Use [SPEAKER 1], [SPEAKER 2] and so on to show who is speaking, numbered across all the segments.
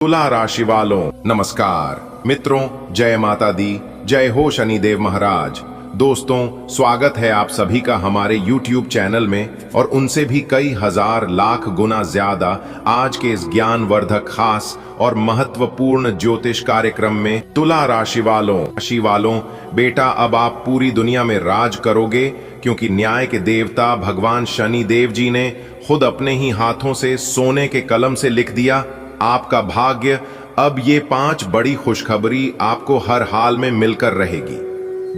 [SPEAKER 1] तुला राशि वालों नमस्कार। मित्रों, जय माता दी, जय हो शनिदेव महाराज। दोस्तों, स्वागत है आप सभी का हमारे YouTube चैनल में और उनसे भी कई हजार लाख गुना ज्यादा आज के इस ज्ञानवर्धक खास और महत्वपूर्ण ज्योतिष कार्यक्रम में। तुला राशि वालों बेटा, अब आप पूरी दुनिया में राज करोगे, क्योंकि न्याय के देवता भगवान शनि देव जी ने खुद अपने ही हाथों से सोने के कलम से लिख दिया आपका भाग्य। अब ये 5 बड़ी खुशखबरी आपको हर हाल में मिलकर रहेगी।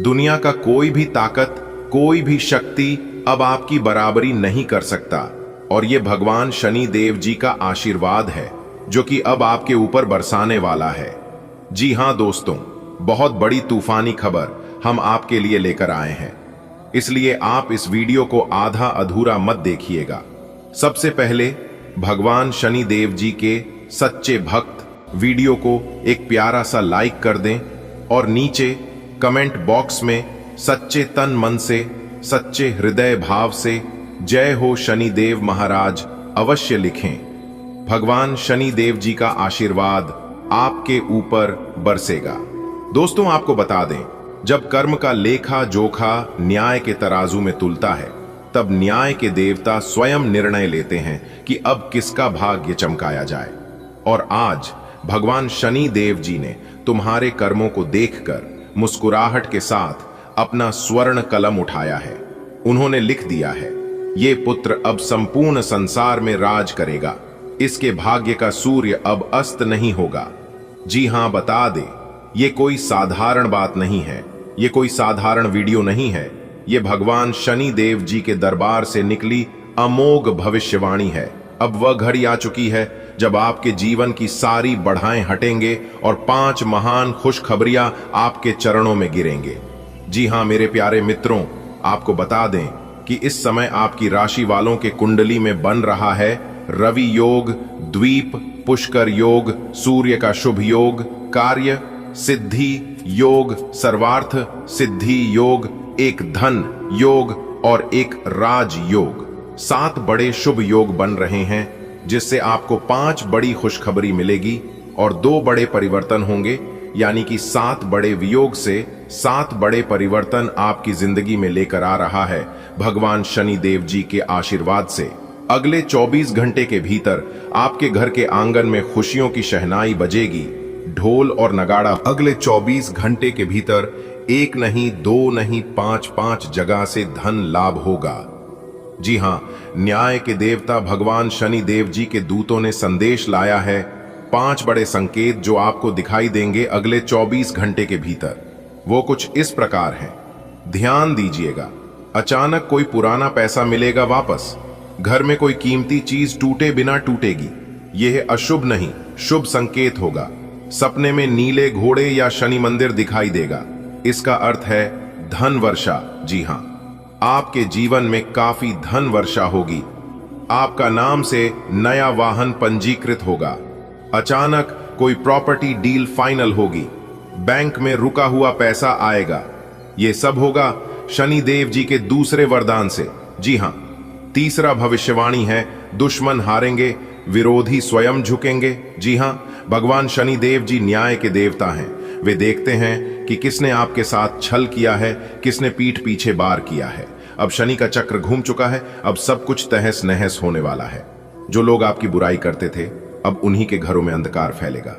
[SPEAKER 1] दुनिया का कोई भी ताकत, कोई भी शक्ति अब आपकी बराबरी नहीं कर सकता, और ये भगवान शनि देव जी का आशीर्वाद है जो कि अब आपके ऊपर बरसाने वाला है। जी हां दोस्तों, बहुत बड़ी तूफानी खबर हम आपके लिए लेकर आए हैं, इसलिए आप इस वीडियो को आधा अधूरा मत देखिएगा। सबसे पहले भगवान शनि देव जी के सच्चे भक्त वीडियो को एक प्यारा सा लाइक कर दें और नीचे कमेंट बॉक्स में सच्चे तन मन से, सच्चे हृदय भाव से जय हो शनि देव महाराज अवश्य लिखें। भगवान शनि देव जी का आशीर्वाद आपके ऊपर बरसेगा। दोस्तों, आपको बता दें, जब कर्म का लेखा जोखा न्याय के तराजू में तुलता है, तब न्याय के देवता स्वयं निर्णय लेते हैं कि अब किसका भाग्य चमकाया जाए। और आज भगवान शनि देव जी ने तुम्हारे कर्मों को देखकर मुस्कुराहट के साथ अपना स्वर्ण कलम उठाया है। उन्होंने लिख दिया है, ये पुत्र अब संपूर्ण संसार में राज करेगा, इसके भाग्य का सूर्य अब अस्त नहीं होगा। जी हां, बता दे, ये कोई साधारण बात नहीं है, ये कोई साधारण वीडियो नहीं है। ये भगवान शनि देव जी के दरबार से निकली अमोघ भविष्यवाणी है। अब वह घड़ी आ चुकी है जब आपके जीवन की सारी बढ़ाएं हटेंगे और 5 महान खुशखबरियां आपके चरणों में गिरेंगे। जी हां मेरे प्यारे मित्रों, आपको बता दें कि इस समय आपकी राशि वालों के कुंडली में बन रहा है रवि योग, द्वीप पुष्कर योग, सूर्य का शुभ योग, कार्य सिद्धि योग, सर्वार्थ सिद्धि योग, एक धन योग और एक राज योग। 7 बड़े शुभ योग बन रहे हैं, जिससे आपको 5 बड़ी खुशखबरी मिलेगी और 2 बड़े परिवर्तन होंगे। यानी कि 7 बड़े वियोग से 7 बड़े परिवर्तन आपकी जिंदगी में लेकर आ रहा है भगवान शनि देव जी के आशीर्वाद से। अगले 24 घंटे के भीतर आपके घर के आंगन में खुशियों की शहनाई बजेगी, ढोल और नगाड़ा। अगले 24 घंटे के भीतर 1 नहीं, 2 नहीं, 5 जगह से धन लाभ होगा। जी हां, न्याय के देवता भगवान शनि देव जी के दूतों ने संदेश लाया है 5 बड़े संकेत जो आपको दिखाई देंगे अगले 24 घंटे के भीतर। वो कुछ इस प्रकार हैं। ध्यान दीजिएगा, अचानक कोई पुराना पैसा मिलेगा वापस, घर में कोई कीमती चीज टूटे बिना टूटेगी। यह अशुभ नहीं, शुभ संकेत होगा। सपने में नीले घोड़े या शनि मंदिर दिखाई देगा, इसका अर्थ है धन वर्षा। जी हां, आपके जीवन में काफी धन वर्षा होगी। आपका नाम से नया वाहन पंजीकृत होगा। अचानक कोई प्रॉपर्टी डील फाइनल होगी। बैंक में रुका हुआ पैसा आएगा। ये सब होगा शनि देव जी के दूसरे वरदान से। जी हां, तीसरा भविष्यवाणी है, दुश्मन हारेंगे, विरोधी स्वयं झुकेंगे। जी हां, भगवान शनि देव जी न्याय के देवता हैं। वे देखते हैं कि किसने आपके साथ छल किया है, किसने पीठ पीछे वार किया है। अब शनि का चक्र घूम चुका है, अब सब कुछ तहस नहस होने वाला है। जो लोग आपकी बुराई करते थे, अब उन्हीं के घरों में अंधकार फैलेगा।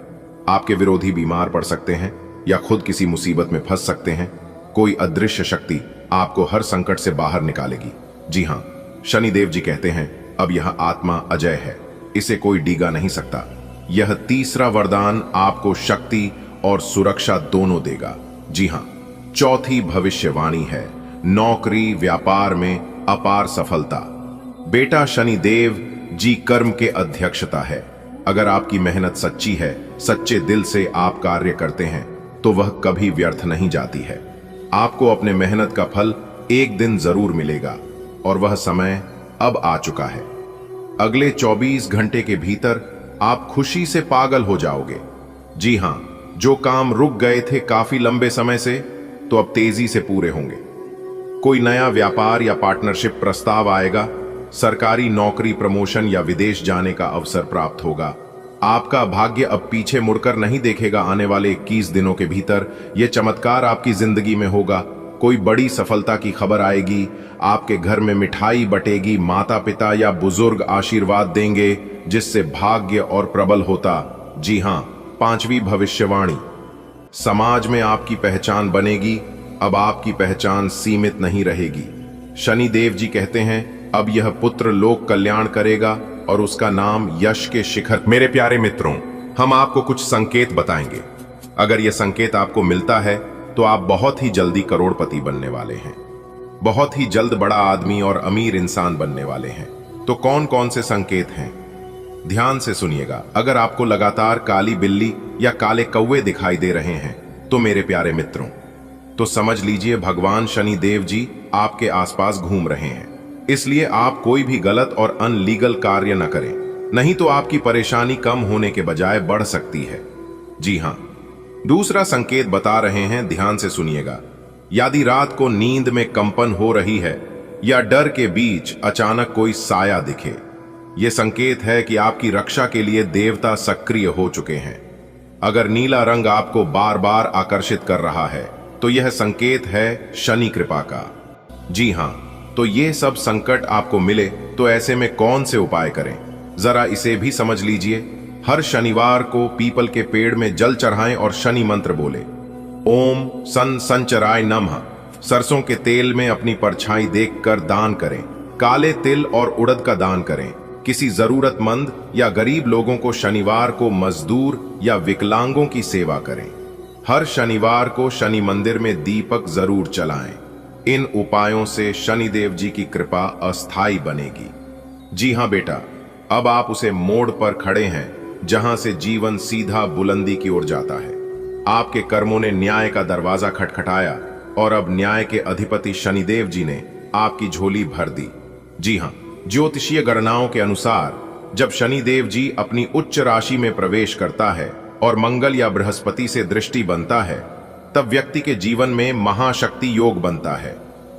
[SPEAKER 1] आपके विरोधी बीमार पड़ सकते हैं या खुद किसी मुसीबत में फंस सकते हैं। कोई अदृश्य शक्ति आपको हर संकट से बाहर निकालेगी। जी हां, शनि देव जी कहते हैं, अब यह आत्मा अजय है, इसे कोई डीगा नहीं सकता। यह तीसरा वरदान आपको शक्ति और सुरक्षा दोनों देगा। जी हां, चौथी भविष्यवाणी है, नौकरी व्यापार में अपार सफलता। बेटा शनि देव जी कर्म के अध्यक्षता है। अगर आपकी मेहनत सच्ची है, सच्चे दिल से आप कार्य करते हैं, तो वह कभी व्यर्थ नहीं जाती है। आपको अपने मेहनत का फल एक दिन जरूर मिलेगा, और वह समय अब आ चुका है। अगले 24 घंटे के भीतर आप खुशी से पागल हो जाओगे। जी हां, जो काम रुक गए थे काफी लंबे समय से, तो अब तेजी से पूरे होंगे। कोई नया व्यापार या पार्टनरशिप प्रस्ताव आएगा। सरकारी नौकरी, प्रमोशन या विदेश जाने का अवसर प्राप्त होगा। आपका भाग्य अब पीछे मुड़कर नहीं देखेगा। आने वाले 21 दिनों के भीतर यह चमत्कार आपकी जिंदगी में होगा। कोई बड़ी सफलता की खबर आएगी, आपके घर में मिठाई बटेगी, माता पिता या बुजुर्ग आशीर्वाद देंगे जिससे भाग्य और प्रबल होता। जी हां, 5वीं भविष्यवाणी, समाज में आपकी पहचान बनेगी। अब आपकी पहचान सीमित नहीं रहेगी। शनि देव जी कहते हैं अब यह पुत्र लोक कल्याण करेगा और उसका नाम यश के शिखर। मेरे प्यारे मित्रों, हम आपको कुछ संकेत बताएंगे। अगर यह संकेत आपको मिलता है तो आप बहुत ही जल्दी करोड़पति बनने वाले हैं, बहुत ही जल्द बड़ा आदमी और अमीर इंसान बनने वाले हैं। तो कौन कौन से संकेत हैं, ध्यान से सुनिएगा। अगर आपको लगातार काली बिल्ली या काले कौवे दिखाई दे रहे हैं तो मेरे प्यारे मित्रों, तो समझ लीजिए भगवान शनि देव जी आपके आसपास घूम रहे हैं। इसलिए आप कोई भी गलत और अनलीगल कार्य न करें, नहीं तो आपकी परेशानी कम होने के बजाय बढ़ सकती है। जी हां, दूसरा संकेत बता रहे हैं, ध्यान से सुनिएगा। यदि रात को नींद में कंपन हो रही है या डर के बीच अचानक कोई साया दिखे, यह संकेत है कि आपकी रक्षा के लिए देवता सक्रिय हो चुके हैं। अगर नीला रंग आपको बार बार आकर्षित कर रहा है तो यह संकेत है शनि कृपा का। जी हां, तो ये सब संकट आपको मिले तो ऐसे में कौन से उपाय करें, जरा इसे भी समझ लीजिए। हर शनिवार को पीपल के पेड़ में जल चढ़ाएं और शनि मंत्र बोले, ओम सन संचराय नमः। सरसों के तेल में अपनी परछाई देखकर दान करें। काले तिल और उड़द का दान करें। किसी जरूरतमंद या गरीब लोगों को शनिवार को मजदूर या विकलांगों की सेवा करें। हर शनिवार को शनि मंदिर में दीपक जरूर जलाएं। इन उपायों से शनिदेव जी की कृपा अस्थायी बनेगी। जी हां बेटा, अब आप उसे मोड़ पर खड़े हैं जहां से जीवन सीधा बुलंदी की ओर जाता है। आपके कर्मों ने न्याय का दरवाजा खटखटाया और अब न्याय के अधिपति शनिदेव जी ने आपकी झोली भर दी। जी हां, ज्योतिषीय गणनाओं के अनुसार जब शनिदेव जी अपनी उच्च राशि में प्रवेश करता है और मंगल या बृहस्पति से दृष्टि बनता है, तब व्यक्ति के जीवन में महाशक्ति योग बनता है।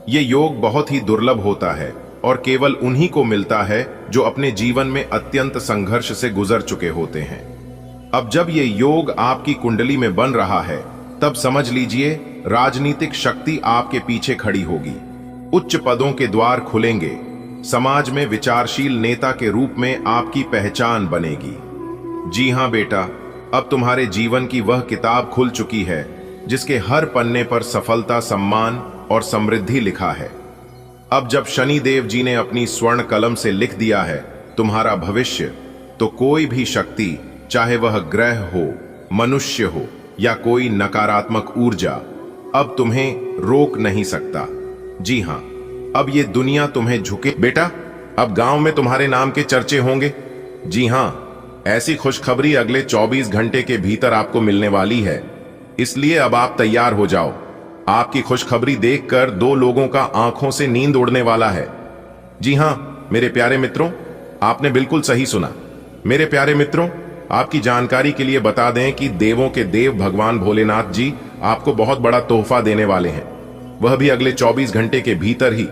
[SPEAKER 1] ये योग बहुत ही दुर्लभ होता है और केवल उन्हीं को मिलता है जो अपने जीवन में अत्यंत संघर्ष से गुजर चुके होते हैं। अब जब ये योग आपकी कुंडली में बन रहा है, तब समझ लीजिए राजनीतिक शक्ति आपके पीछे खड़ी होगी। उच्च पदों के द्वार खुलेंगे। समाज में विचारशील नेता के रूप में आपकी पहचान बनेगी। जी हां बेटा, अब तुम्हारे जीवन की वह किताब खुल चुकी है जिसके हर पन्ने पर सफलता, सम्मान और समृद्धि लिखा है। अब जब शनि देव जी ने अपनी स्वर्ण कलम से लिख दिया है तुम्हारा भविष्य, तो कोई भी शक्ति, चाहे वह ग्रह हो, मनुष्य हो या कोई नकारात्मक ऊर्जा, अब तुम्हें रोक नहीं सकता। जी हां, अब ये दुनिया तुम्हें झुके। बेटा, अब गांव में तुम्हारे नाम के चर्चे होंगे। जी हां, ऐसी खुशखबरी अगले 24 घंटे के भीतर आपको मिलने वाली है, इसलिए अब आप तैयार हो जाओ। आपकी खुशखबरी देखकर 2 लोगों का आंखों से नींद उड़ने वाला है। जी हां मेरे प्यारे मित्रों, आपने बिल्कुल सही सुना। मेरे प्यारे मित्रों, आपकी जानकारी के लिए बता दें कि देवों के देव भगवान भोलेनाथ जी आपको बहुत बड़ा तोहफा देने वाले हैं, वह भी अगले 24 घंटे के भीतर ही।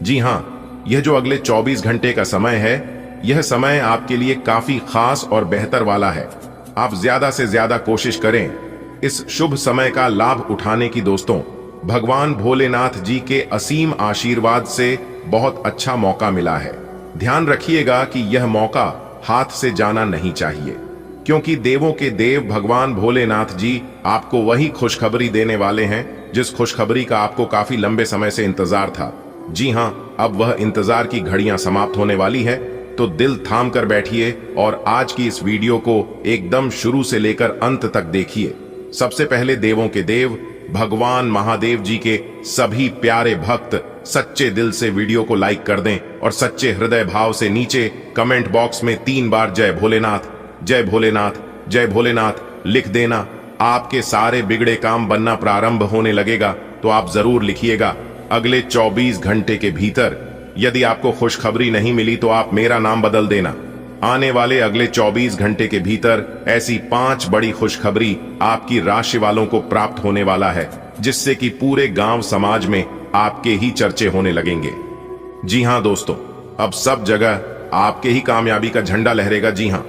[SPEAKER 1] जी हां, यह जो अगले 24 घंटे का समय है, यह समय आपके लिए काफी खास और बेहतर वाला है। आप ज्यादा से ज्यादा कोशिश करें इस शुभ समय का लाभ उठाने की। दोस्तों, भगवान भोलेनाथ जी के असीम आशीर्वाद से बहुत अच्छा मौका मिला है। ध्यान रखिएगा कि यह मौका हाथ से जाना नहीं चाहिए, क्योंकि देवों के देव भगवान भोलेनाथ जी आपको वही खुशखबरी देने वाले हैं जिस खुशखबरी का आपको काफी लंबे समय से इंतजार था। जी हां, अब वह इंतजार की घड़ियां समाप्त होने वाली है, तो दिल थाम कर बैठिए और आज की इस वीडियो को एकदम शुरू से लेकर अंत तक देखिए। सबसे पहले देवों के देव भगवान महादेव जी के सभी प्यारे भक्त सच्चे दिल से वीडियो को लाइक कर दें और सच्चे हृदय भाव से नीचे कमेंट बॉक्स में 3 बार जय भोलेनाथ, जय भोलेनाथ, जय भोलेनाथ लिख देना। आपके सारे बिगड़े काम बनना प्रारंभ होने लगेगा। तो आप जरूर लिखिएगा, अगले 24 घंटे के भीतर यदि आपको खुशखबरी नहीं मिली तो आप मेरा नाम बदल देना। आने वाले अगले 24 घंटे के भीतर ऐसी 5 बड़ी खुशखबरी आपकी राशि वालों को प्राप्त होने वाला है, जिससे कि पूरे गांव समाज में आपके ही चर्चे होने लगेंगे। जी हां दोस्तों, अब सब जगह आपके ही कामयाबी का झंडा लहरेगा। जी हां,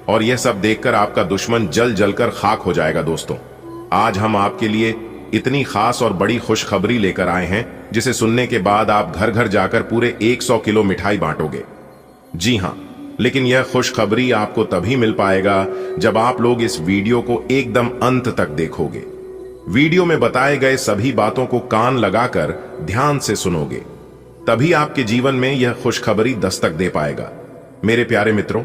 [SPEAKER 1] और यह सब देखकर आपका दुश्मन जल जलकर खाक हो जाएगा। दोस्तों, आज हम आपके लिए इतनी खास और बड़ी खुशखबरी लेकर आए हैं जिसे सुनने के बाद आप घर घर जाकर पूरे 100 किलो मिठाई बांटोगे। जी हां, लेकिन यह खुशखबरी आपको तभी मिल पाएगा जब आप लोग इस वीडियो को एकदम अंत तक देखोगे। वीडियो में बताए गए सभी बातों को कान लगाकर ध्यान से सुनोगे, तभी आपके जीवन में यह खुशखबरी दस्तक दे पाएगा। मेरे प्यारे मित्रों,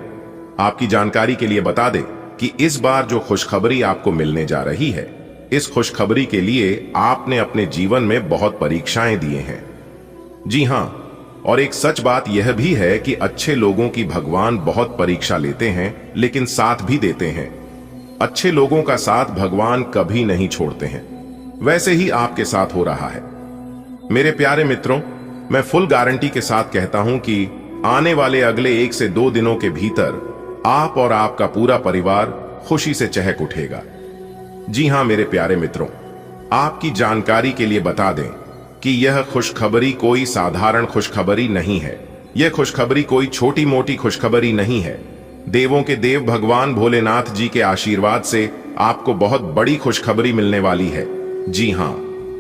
[SPEAKER 1] आपकी जानकारी के लिए बता दें कि इस बार जो खुशखबरी आपको मिलने जा रही है, इस खुशखबरी के लिए आपने अपने जीवन में बहुत परीक्षाएं दिए हैं। जी हां, और एक सच बात यह भी है कि अच्छे लोगों की भगवान बहुत परीक्षा लेते हैं लेकिन साथ भी देते हैं। अच्छे लोगों का साथ भगवान कभी नहीं छोड़ते हैं। वैसे ही आपके साथ हो रहा है। मेरे प्यारे मित्रों, मैं फुल गारंटी के साथ कहता हूं कि आने वाले अगले 1 से 2 दिनों के भीतर आप और आपका पूरा परिवार खुशी से चहक उठेगा। जी हां मेरे प्यारे मित्रों, आपकी जानकारी के लिए बता दें कि यह खुशखबरी कोई साधारण खुशखबरी नहीं है। यह खुशखबरी कोई छोटी मोटी खुशखबरी नहीं है। देवों के देव भगवान भोलेनाथ जी के आशीर्वाद से आपको बहुत बड़ी खुशखबरी मिलने वाली है। जी हां,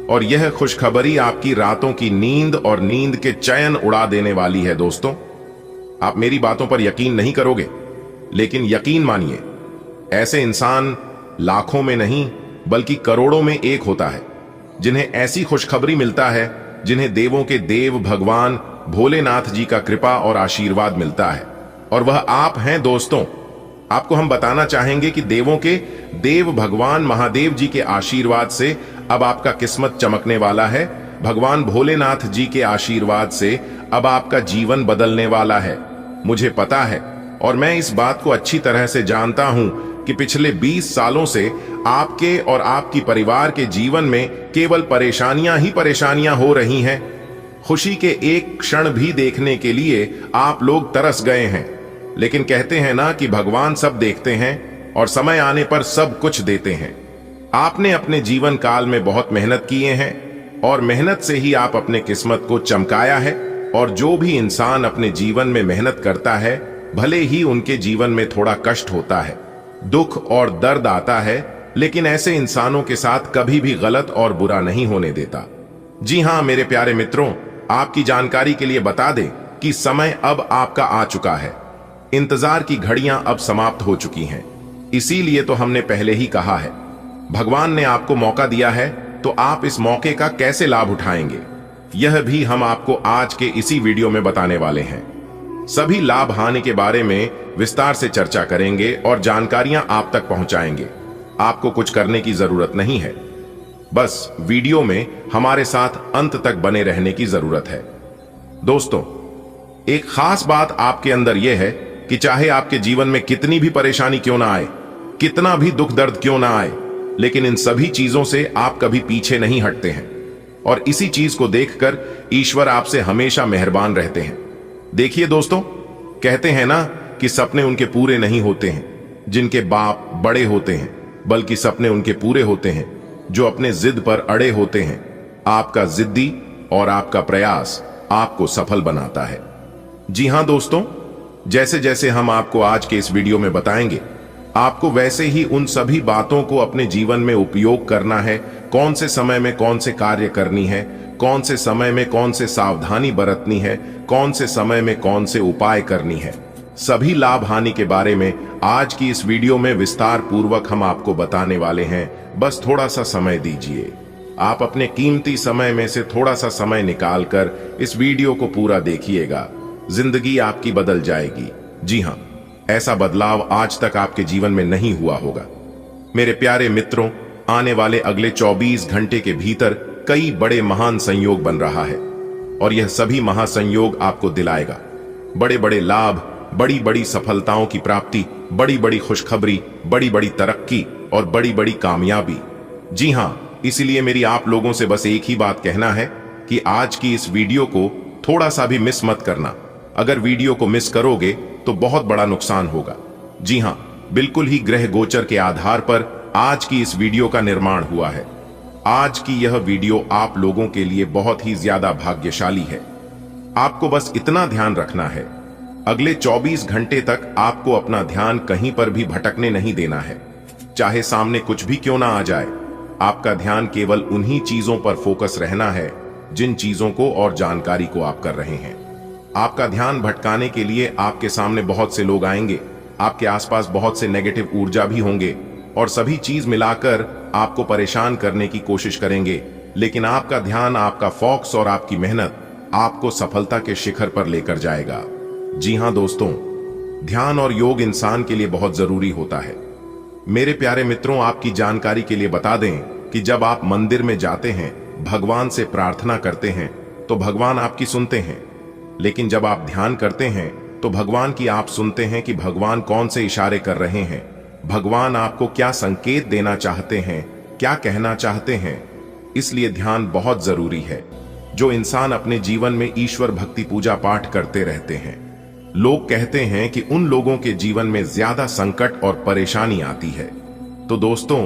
[SPEAKER 1] और यह खुशखबरी आपकी रातों की नींद और नींद के चैन उड़ा देने वाली है। दोस्तों, आप मेरी बातों पर यकीन नहीं करोगे, लेकिन यकीन मानिए, ऐसे इंसान लाखों में नहीं बल्कि करोड़ों में एक होता है जिन्हें ऐसी खुशखबरी मिलता है, जिन्हें देवों के देव भगवान भोलेनाथ जी का कृपा और आशीर्वाद मिलता है, और वह आप हैं। दोस्तों, आपको हम बताना चाहेंगे कि देवों के देव भगवान महादेव जी के आशीर्वाद से अब आपका किस्मत चमकने वाला है। भगवान भोलेनाथ जी के आशीर्वाद से अब आपका जीवन बदलने वाला है। मुझे पता है और मैं इस बात को अच्छी तरह से जानता हूं कि पिछले 20 सालों से आपके और आपकी परिवार के जीवन में केवल परेशानियां ही परेशानियां हो रही हैं। खुशी के एक क्षण भी देखने के लिए आप लोग तरस गए हैं, लेकिन कहते हैं ना कि भगवान सब देखते हैं और समय आने पर सब कुछ देते हैं। आपने अपने जीवन काल में बहुत मेहनत किए हैं और मेहनत से ही आप अपने किस्मत को चमकाया है। और जो भी इंसान अपने जीवन में मेहनत करता है, भले ही उनके जीवन में थोड़ा कष्ट होता है, दुख और दर्द आता है, लेकिन ऐसे इंसानों के साथ कभी भी गलत और बुरा नहीं होने देता। जी हां मेरे प्यारे मित्रों, आपकी जानकारी के लिए बता दें कि समय अब आपका आ चुका है। इंतजार की घड़ियां अब समाप्त हो चुकी हैं। इसीलिए तो हमने पहले ही कहा है, भगवान ने आपको मौका दिया है, तो आप इस मौके का कैसे लाभ उठाएंगे, यह भी हम आपको आज के इसी वीडियो में बताने वाले हैं। सभी लाभ हानि के बारे में विस्तार से चर्चा करेंगे और जानकारियां आप तक पहुंचाएंगे। आपको कुछ करने की जरूरत नहीं है, बस वीडियो में हमारे साथ अंत तक बने रहने की जरूरत है। दोस्तों, एक खास बात आपके अंदर यह है कि चाहे आपके जीवन में कितनी भी परेशानी क्यों ना आए, कितना भी दुख दर्द क्यों ना आए, लेकिन इन सभी चीजों से आप कभी पीछे नहीं हटते हैं। और इसी चीज को देखकर ईश्वर आपसे हमेशा मेहरबान रहते हैं। देखिए दोस्तों, कहते हैं ना कि सपने उनके पूरे नहीं होते हैं जिनके बाप बड़े होते हैं, बल्कि सपने उनके पूरे होते हैं जो अपने जिद पर अड़े होते हैं। आपका जिद्दी और आपका प्रयास आपको सफल बनाता है। जी हां दोस्तों, जैसे जैसे हम आपको आज के इस वीडियो में बताएंगे, आपको वैसे ही उन सभी बातों को अपने जीवन में उपयोग करना है। कौन से समय में कौन से कार्य करनी है, कौन से समय में कौन से सावधानी बरतनी है, कौन से समय में कौन से उपाय करनी है, सभी लाभ हानि के बारे में आज की इस वीडियो में विस्तार पूर्वक हम आपको बताने वाले हैं। बस थोड़ा सा समय दीजिए। आप अपने कीमती समय में से थोड़ा सा समय निकालकर इस वीडियो को पूरा देखिएगा। जिंदगी आपकी बदल जाएगी। जी हां, ऐसा बदलाव आज तक आपके जीवन में नहीं हुआ होगा। मेरे प्यारे मित्रों, आने वाले अगले 24 घंटे के भीतर कई बड़े महान संयोग बन रहा है और यह सभी महासंयोग आपको दिलाएगा बड़े बड़े लाभ, बड़ी बड़ी सफलताओं की प्राप्ति, बड़ी बड़ी खुशखबरी, बड़ी बड़ी तरक्की और बड़ी बड़ी कामयाबी। जी हां, इसलिए मेरी आप लोगों से बस एक ही बात कहना है कि आज की इस वीडियो को थोड़ा सा भी मिस मत करना। अगर वीडियो को मिस करोगे तो बहुत बड़ा नुकसान होगा। जी हां, बिल्कुल ही ग्रह गोचर के आधार पर आज की इस वीडियो का निर्माण हुआ है। आज की यह वीडियो आप लोगों के लिए बहुत ही ज्यादा भाग्यशाली है। आपको बस इतना ध्यान रखना है अगले 24 घंटे तक आपको अपना ध्यान कहीं पर भी भटकने नहीं देना है। चाहे सामने कुछ भी क्यों ना आ जाए, आपका ध्यान केवल उन्हीं चीजों पर फोकस रहना है जिन चीजों को और जानकारी को आप कर रहे हैं। आपका ध्यान भटकाने के लिए आपके सामने बहुत से लोग आएंगे, आपके आसपास बहुत से नेगेटिव ऊर्जा भी होंगे और सभी चीज मिलाकर आपको परेशान करने की कोशिश करेंगे। लेकिन आपका ध्यान, आपका फोकस और आपकी मेहनत आपको सफलता के शिखर पर लेकर जाएगा। जी हां दोस्तों, ध्यान और योग इंसान के लिए बहुत जरूरी होता है। मेरे प्यारे मित्रों, आपकी जानकारी के लिए बता दें कि जब आप मंदिर में जाते हैं, भगवान से प्रार्थना करते हैं तो भगवान आपकी सुनते हैं। लेकिन जब आप ध्यान करते हैं तो भगवान की आप सुनते हैं कि भगवान कौन से इशारे कर रहे हैं, भगवान आपको क्या संकेत देना चाहते हैं, क्या कहना चाहते हैं। इसलिए ध्यान बहुत जरूरी है। जो इंसान अपने जीवन में ईश्वर भक्ति पूजा पाठ करते रहते हैं, लोग कहते हैं कि उन लोगों के जीवन में ज्यादा संकट और परेशानी आती है। तो दोस्तों,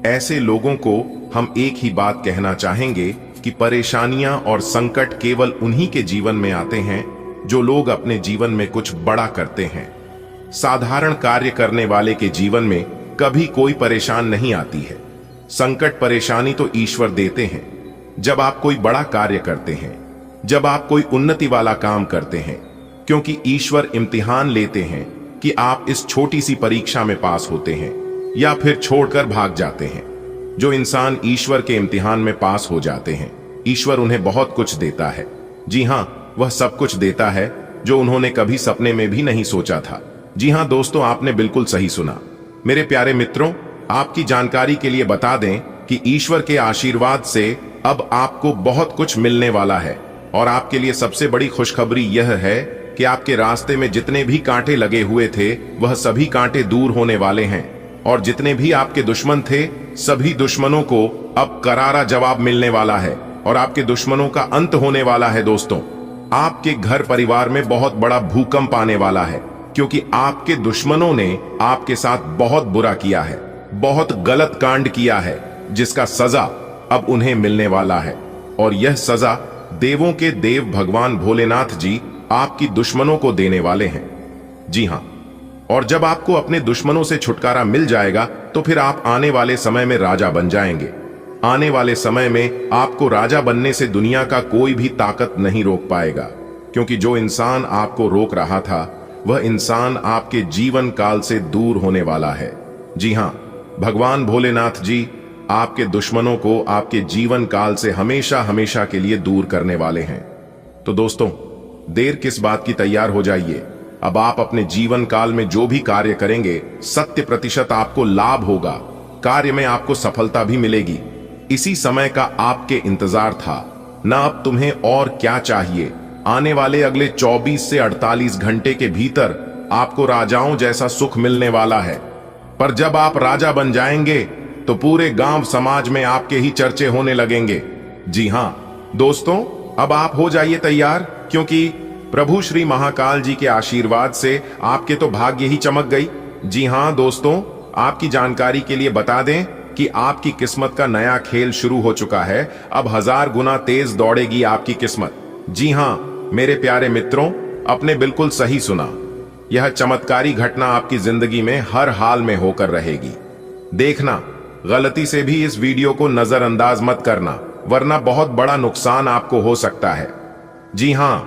[SPEAKER 1] ऐसे लोगों को हम एक ही बात कहना चाहेंगे कि परेशानियां और संकट केवल उन्हीं के जीवन में आते हैं जो लोग अपने जीवन में कुछ बड़ा करते हैं। साधारण कार्य करने वाले के जीवन में कभी कोई परेशान नहीं आती है। संकट परेशानी तो ईश्वर देते हैं। जब आप कोई बड़ा कार्य करते हैं, जब आप कोई उन्नति वाला काम करते हैं, क्योंकि ईश्वर इम्तिहान लेते हैं कि आप इस छोटी सी परीक्षा में पास होते हैं या फिर छोड़कर भाग जाते हैं। जो इंसान ईश्वर के इम्तिहान में पास हो जाते हैं, ईश्वर उन्हें बहुत कुछ देता है। जी हां, वह सब कुछ देता है जो उन्होंने कभी सपने में भी नहीं सोचा था। जी हां दोस्तों, आपने बिल्कुल सही सुना। मेरे प्यारे मित्रों, आपकी जानकारी के लिए बता दें कि ईश्वर के आशीर्वाद से अब आपको बहुत कुछ मिलने वाला है। और आपके लिए सबसे बड़ी खुशखबरी यह है कि आपके रास्ते में जितने भी कांटे लगे हुए थे, वह सभी कांटे दूर होने वाले हैं। और जितने भी आपके दुश्मन थे, सभी दुश्मनों को अब करारा जवाब मिलने वाला है और आपके दुश्मनों का अंत होने वाला है। दोस्तों, आपके घर परिवार में बहुत बड़ा भूकंप आने वाला है, क्योंकि आपके दुश्मनों ने आपके साथ बहुत बुरा किया है, बहुत गलत कांड किया है, जिसका सजा अब उन्हें मिलने वाला है। और यह सजा देवों के देव भगवान भोलेनाथ जी आपकी दुश्मनों को देने वाले हैं। जी हां, और जब आपको अपने दुश्मनों से छुटकारा मिल जाएगा तो फिर आप आने वाले समय में राजा बन जाएंगे। आने वाले समय में आपको राजा बनने से दुनिया का कोई भी ताकत नहीं रोक पाएगा, क्योंकि जो इंसान आपको रोक रहा था, वह इंसान आपके जीवन काल से दूर होने वाला है। जी हां, भगवान भोलेनाथ जी आपके दुश्मनों को आपके जीवन काल से हमेशा हमेशा के लिए दूर करने वाले हैं। तो दोस्तों, देर किस बात की, तैयार हो जाइए। अब आप अपने जीवन काल में जो भी कार्य करेंगे, 100% आपको लाभ होगा। कार्य में आपको सफलता भी मिलेगी। इसी समय का आपके इंतजार था ना। अब तुम्हें और क्या चाहिए? आने वाले अगले 24 से 48 घंटे के भीतर आपको राजाओं जैसा सुख मिलने वाला है। पर जब आप राजा बन जाएंगे तो पूरे गांव समाज में आपके ही चर्चे होने लगेंगे। जी हां दोस्तों, अब आप हो जाइए तैयार, क्योंकि प्रभु श्री महाकाल जी के आशीर्वाद से आपके तो भाग्य ही चमक गई। जी हां दोस्तों, आपकी जानकारी के लिए बता दें कि आपकी किस्मत का नया खेल शुरू हो चुका है। अब 1000 गुना तेज दौड़ेगी आपकी किस्मत। जी हां मेरे प्यारे मित्रों, आपने बिल्कुल सही सुना। यह चमत्कारी घटना आपकी जिंदगी में हर हाल में होकर रहेगी। देखना, गलती से भी इस वीडियो को नजरअंदाज मत करना, वरना बहुत बड़ा नुकसान आपको हो सकता है। जी हां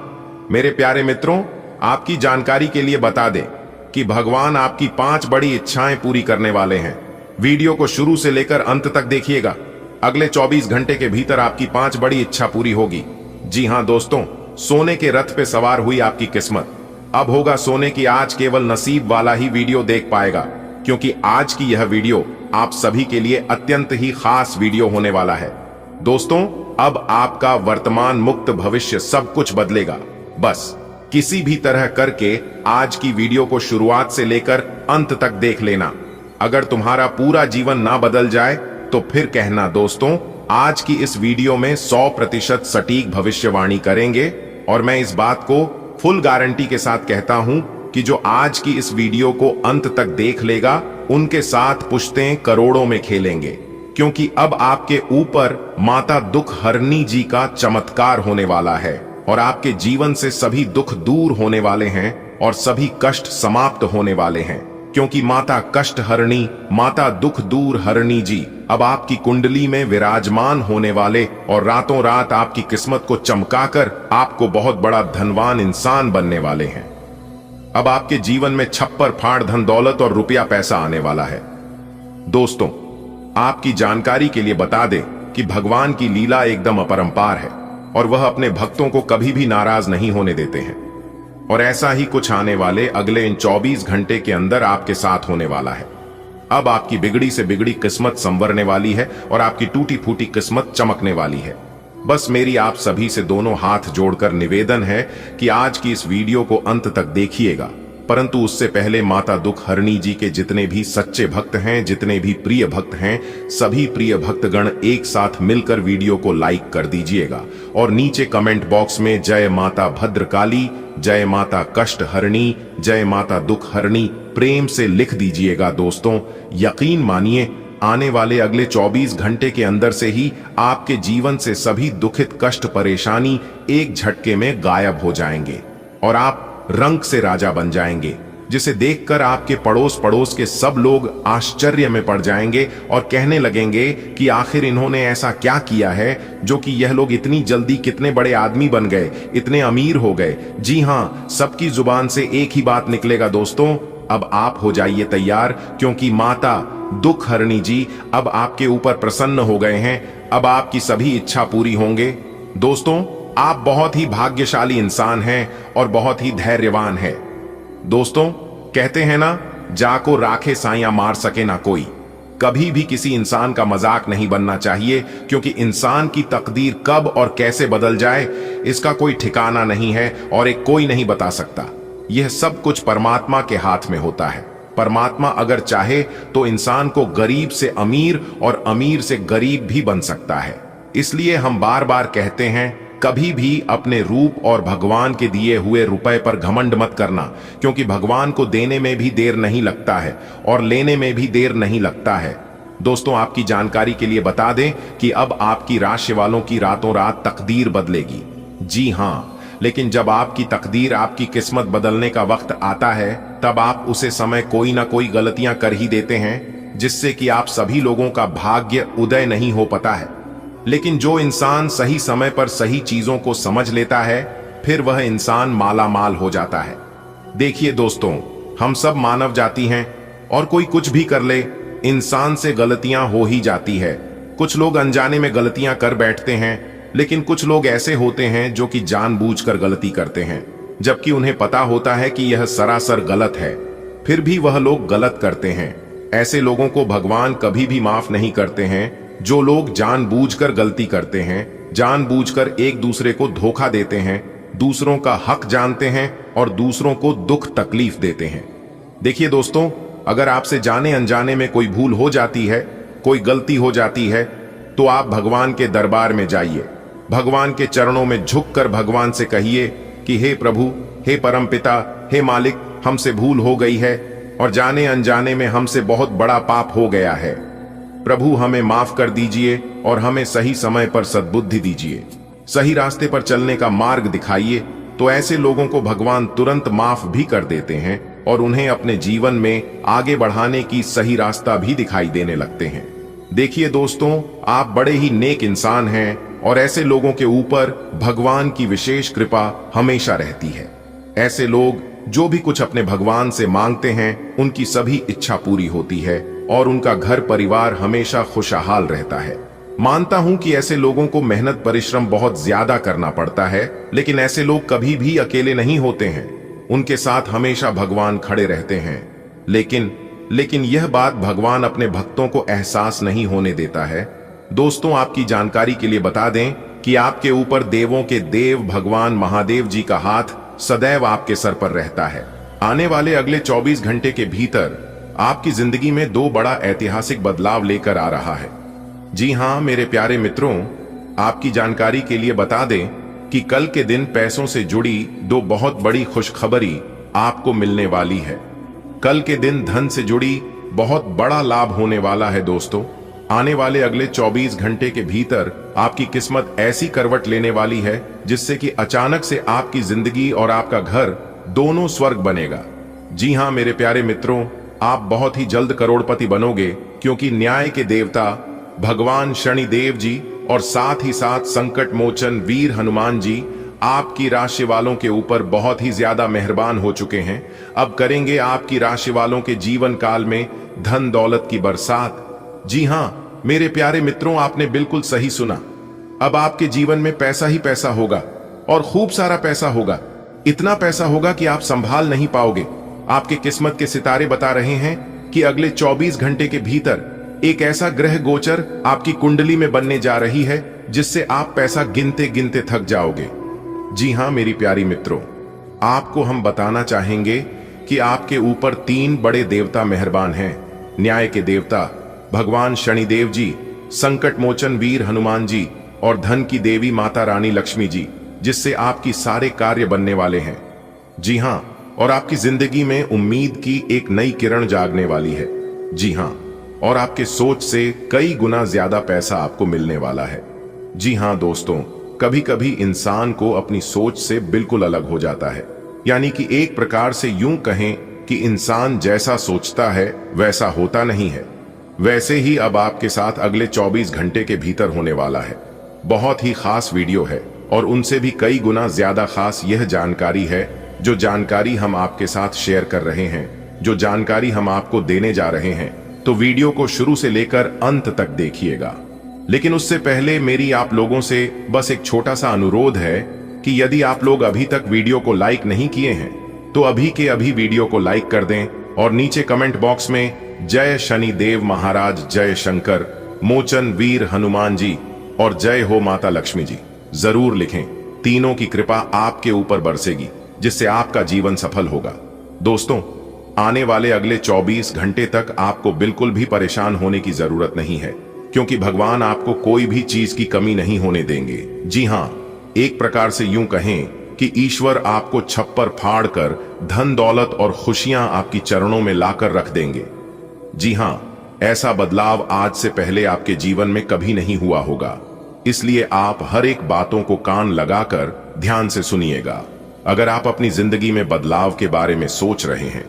[SPEAKER 1] मेरे प्यारे मित्रों, आपकी जानकारी के लिए बता दें कि भगवान आपकी 5 बड़ी इच्छाएं पूरी करने वाले हैं। वीडियो को शुरू से लेकर अंत तक देखिएगा। अगले 24 घंटे के भीतर आपकी 5 बड़ी इच्छा पूरी होगी। जी हां दोस्तों, सोने के रथ पे सवार हुई आपकी किस्मत। अब होगा सोने की आज केवल नसीब वाला ही वीडियो देख पाएगा, क्योंकि आज की यह वीडियो आप सभी के लिए अत्यंत ही खास वीडियो होने वाला है। दोस्तों, अब आपका वर्तमान मुक्त भविष्य सब कुछ बदलेगा। बस किसी भी तरह करके आज की वीडियो को शुरुआत से लेकर अंत तक देख लेना। अगर तुम्हारा पूरा जीवन ना बदल जाए तो फिर कहना। दोस्तों, आज की इस वीडियो में 100% सटीक भविष्यवाणी करेंगे, और मैं इस बात को फुल गारंटी के साथ कहता हूं कि जो आज की इस वीडियो को अंत तक देख लेगा, उनके साथ पुश्तें करोड़ों में खेलेंगे, क्योंकि अब आपके ऊपर माता दुख हरनी जी का चमत्कार होने वाला है और आपके जीवन से सभी दुख दूर होने वाले हैं। और सभी कष्ट समाप्त होने वाले हैं, क्योंकि माता कष्ट हरणी, माता दुख दूर हरणी जी अब आपकी कुंडली में विराजमान होने वाले और रातों रात आपकी किस्मत को चमकाकर आपको बहुत बड़ा धनवान इंसान बनने वाले हैं। अब आपके जीवन में छप्पर फाड़ धन दौलत और रुपया पैसा आने वाला है। दोस्तों, आपकी जानकारी के लिए बता दें कि भगवान की लीला एकदम अपरंपार है और वह अपने भक्तों को कभी भी नाराज नहीं होने देते हैं। और ऐसा ही कुछ आने वाले अगले इन 24 घंटे के अंदर आपके साथ होने वाला है। अब आपकी बिगड़ी से बिगड़ी किस्मत संवरने वाली है और आपकी टूटी फूटी किस्मत चमकने वाली है। बस मेरी आप सभी से दोनों हाथ जोड़कर निवेदन है कि आज की इस वीडियो को अंत तक देखिएगा, परंतु उससे पहले माता दुख हरणी जी के जितने भी सच्चे भक्त हैं, जितने भी प्रिय भक्त हैं, सभी प्रिय भक्तगण एक साथ मिलकर वीडियो को लाइक कर दीजिएगा और नीचे कमेंट बॉक्स में जय माता भद्रकाली, जय माता कष्ट हरणी, जय माता दुख हरणी प्रेम से लिख दीजिएगा। दोस्तों, यकीन मानिए आने वाले अगले 24 घंटे के अंदर से ही आपके जीवन से सभी दुखित कष्ट परेशानी एक झटके में गायब हो जाएंगे और आप रंग से राजा बन जाएंगे, जिसे देखकर आपके पड़ोस के सब लोग आश्चर्य में पड़ जाएंगे और कहने लगेंगे कि आखिर इन्होंने ऐसा क्या किया है जो कि यह लोग इतनी जल्दी कितने बड़े आदमी बन गए, इतने अमीर हो गए। जी हां, सबकी जुबान से एक ही बात निकलेगा दोस्तों, अब आप हो जाइए तैयार, क्योंकि माता दुख हरणी जी अब आपके ऊपर प्रसन्न हो गए हैं। अब आपकी सभी इच्छा पूरी होंगे। दोस्तों, आप बहुत ही भाग्यशाली इंसान हैं और बहुत ही धैर्यवान हैं। दोस्तों, कहते हैं ना, जाको राखे साइया मार सके ना कोई। कभी भी किसी इंसान का मजाक नहीं बनना चाहिए, क्योंकि इंसान की तकदीर कब और कैसे बदल जाए इसका कोई ठिकाना नहीं है और एक कोई नहीं बता सकता। यह सब कुछ परमात्मा के हाथ में होता है। परमात्मा अगर चाहे तो इंसान को गरीब से अमीर और अमीर से गरीब भी बन सकता है। इसलिए हम बार बार कहते हैं, कभी भी अपने रूप और भगवान के दिए हुए रुपए पर घमंड मत करना, क्योंकि भगवान को देने में भी देर नहीं लगता है और लेने में भी देर नहीं लगता है। दोस्तों, आपकी जानकारी के लिए बता दें कि अब आपकी राशि वालों की रातों रात तकदीर बदलेगी। जी हां, लेकिन जब आपकी तकदीर, आपकी किस्मत बदलने का वक्त आता है, तब आप उसे समय कोई ना कोई गलतियां कर ही देते हैं, जिससे कि आप सभी लोगों का भाग्य उदय नहीं हो पाता है। लेकिन जो इंसान सही समय पर सही चीजों को समझ लेता है, फिर वह इंसान माला माल हो जाता है। देखिए दोस्तों, हम सब मानव जाति हैं और कोई कुछ भी कर ले, इंसान से गलतियां हो ही जाती है। कुछ लोग अनजाने में गलतियां कर बैठते हैं, लेकिन कुछ लोग ऐसे होते हैं जो कि जानबूझकर गलती करते हैं, जबकि उन्हें पता होता है कि यह सरासर गलत है, फिर भी वह लोग गलत करते हैं। ऐसे लोगों को भगवान कभी भी माफ नहीं करते हैं। जो लोग जानबूझकर गलती करते हैं, जानबूझकर एक दूसरे को धोखा देते हैं, दूसरों का हक जानते हैं और दूसरों को दुख तकलीफ देते हैं। देखिए दोस्तों, अगर आपसे जाने अनजाने में कोई भूल हो जाती है, कोई गलती हो जाती है, तो आप भगवान के दरबार में जाइए, भगवान के चरणों में झुककर भगवान से कहिए कि हे प्रभु, हे परमपिता, हे मालिक, हमसे भूल हो गई है और जाने अनजाने में हमसे बहुत बड़ा पाप हो गया है। प्रभु, हमें माफ कर दीजिए और हमें सही समय पर सद्बुद्धि दीजिए, सही रास्ते पर चलने का मार्ग दिखाइए। तो ऐसे लोगों को भगवान तुरंत माफ भी कर देते हैं और उन्हें अपने जीवन में आगे बढ़ाने की सही रास्ता भी दिखाई देने लगते हैं। देखिए दोस्तों, आप बड़े ही नेक इंसान हैं और ऐसे लोगों के ऊपर भगवान की विशेष कृपा हमेशा रहती है। ऐसे लोग जो भी कुछ अपने भगवान से मांगते हैं, उनकी सभी इच्छा पूरी होती है और उनका घर परिवार हमेशा खुशहाल रहता है। मानता हूं कि ऐसे लोगों को मेहनत परिश्रम बहुत ज्यादा करना पड़ता है, लेकिन ऐसे लोग कभी भी अकेले नहीं होते हैं, उनके साथ हमेशा भगवान खड़े रहते हैं। लेकिन यह बात भगवान अपने भक्तों को एहसास नहीं होने देता है। दोस्तों, आपकी जानकारी के लिए बता दें कि आपके ऊपर देवों के देव भगवान महादेव जी का हाथ सदैव आपके सर पर रहता है। आने वाले अगले 24 घंटे के भीतर आपकी जिंदगी में 2 बड़ा ऐतिहासिक बदलाव लेकर आ रहा है। जी हां मेरे प्यारे मित्रों, आपकी जानकारी के लिए बता दें कि कल के दिन पैसों से जुड़ी 2 बहुत बड़ी खुशखबरी आपको मिलने वाली है। कल के दिन धन से जुड़ी बहुत बड़ा लाभ होने वाला है। दोस्तों, आने वाले अगले 24 घंटे के भीतर आपकी किस्मत ऐसी करवट लेने वाली है जिससे कि अचानक से आपकी जिंदगी और आपका घर दोनों स्वर्ग बनेगा। जी हां मेरे प्यारे मित्रों, आप बहुत ही जल्द करोड़पति बनोगे, क्योंकि न्याय के देवता भगवान शनिदेव जी और साथ ही साथ संकट मोचन वीर हनुमान जी आपकी राशि वालों के ऊपर बहुत ही ज्यादा मेहरबान हो चुके हैं। अब करेंगे आपकी राशि वालों के जीवन काल में धन दौलत की बरसात। जी हां मेरे प्यारे मित्रों, आपने बिल्कुल सही सुना। अब आपके जीवन में पैसा ही पैसा होगा और खूब सारा पैसा होगा। इतना पैसा होगा कि आप संभाल नहीं पाओगे। आपके किस्मत के सितारे बता रहे हैं कि अगले 24 घंटे के भीतर एक ऐसा ग्रह गोचर आपकी कुंडली में बनने जा रही है जिससे आप पैसा गिनते गिनते थक जाओगे। जी हां मेरी प्यारी मित्रों, आपको हम बताना चाहेंगे कि आपके ऊपर 3 बड़े देवता मेहरबान हैं। न्याय के देवता भगवान शनिदेव जी, संकट मोचन वीर हनुमान जी और धन की देवी माता रानी लक्ष्मी जी, जिससे आपकी सारे कार्य बनने वाले हैं। जी हां, और आपकी जिंदगी में उम्मीद की एक नई किरण जागने वाली है। जी हां, और आपके सोच से कई गुना ज्यादा पैसा आपको मिलने वाला है। जी हां दोस्तों, कभी कभी इंसान को अपनी सोच से बिल्कुल अलग हो जाता है। यानी कि एक प्रकार से यूं कहें कि इंसान जैसा सोचता है वैसा होता नहीं है। वैसे ही अब आपके साथ अगले 24 घंटे के भीतर होने वाला है। बहुत ही खास वीडियो है और उनसे भी कई गुना ज्यादा खास यह जानकारी है, जो जानकारी हम आपके साथ शेयर कर रहे हैं, जो जानकारी हम आपको देने जा रहे हैं। तो वीडियो को शुरू से लेकर अंत तक देखिएगा। लेकिन उससे पहले मेरी आप लोगों से बस एक छोटा सा अनुरोध है कि यदि आप लोग अभी तक वीडियो को लाइक नहीं किए हैं तो अभी के अभी वीडियो को लाइक कर दें और नीचे कमेंट बॉक्स में जय शनिदेव महाराज, जय शंकर मोचन वीर हनुमान जी और जय हो माता लक्ष्मी जी जरूर लिखें। तीनों की कृपा आपके ऊपर बरसेगी, जिससे आपका जीवन सफल होगा। दोस्तों, आने वाले अगले 24 घंटे तक आपको बिल्कुल भी परेशान होने की जरूरत नहीं है, क्योंकि भगवान आपको कोई भी चीज की कमी नहीं होने देंगे। जी हां, एक प्रकार से यूं कहें कि ईश्वर आपको छप्पर फाड़ कर धन दौलत और खुशियां आपकी चरणों में लाकर रख देंगे। जी हां, ऐसा बदलाव आज से पहले आपके जीवन में कभी नहीं हुआ होगा। इसलिए आप हर एक बातों को कान लगाकर ध्यान से सुनिएगा। अगर आप अपनी जिंदगी में बदलाव के बारे में सोच रहे हैं,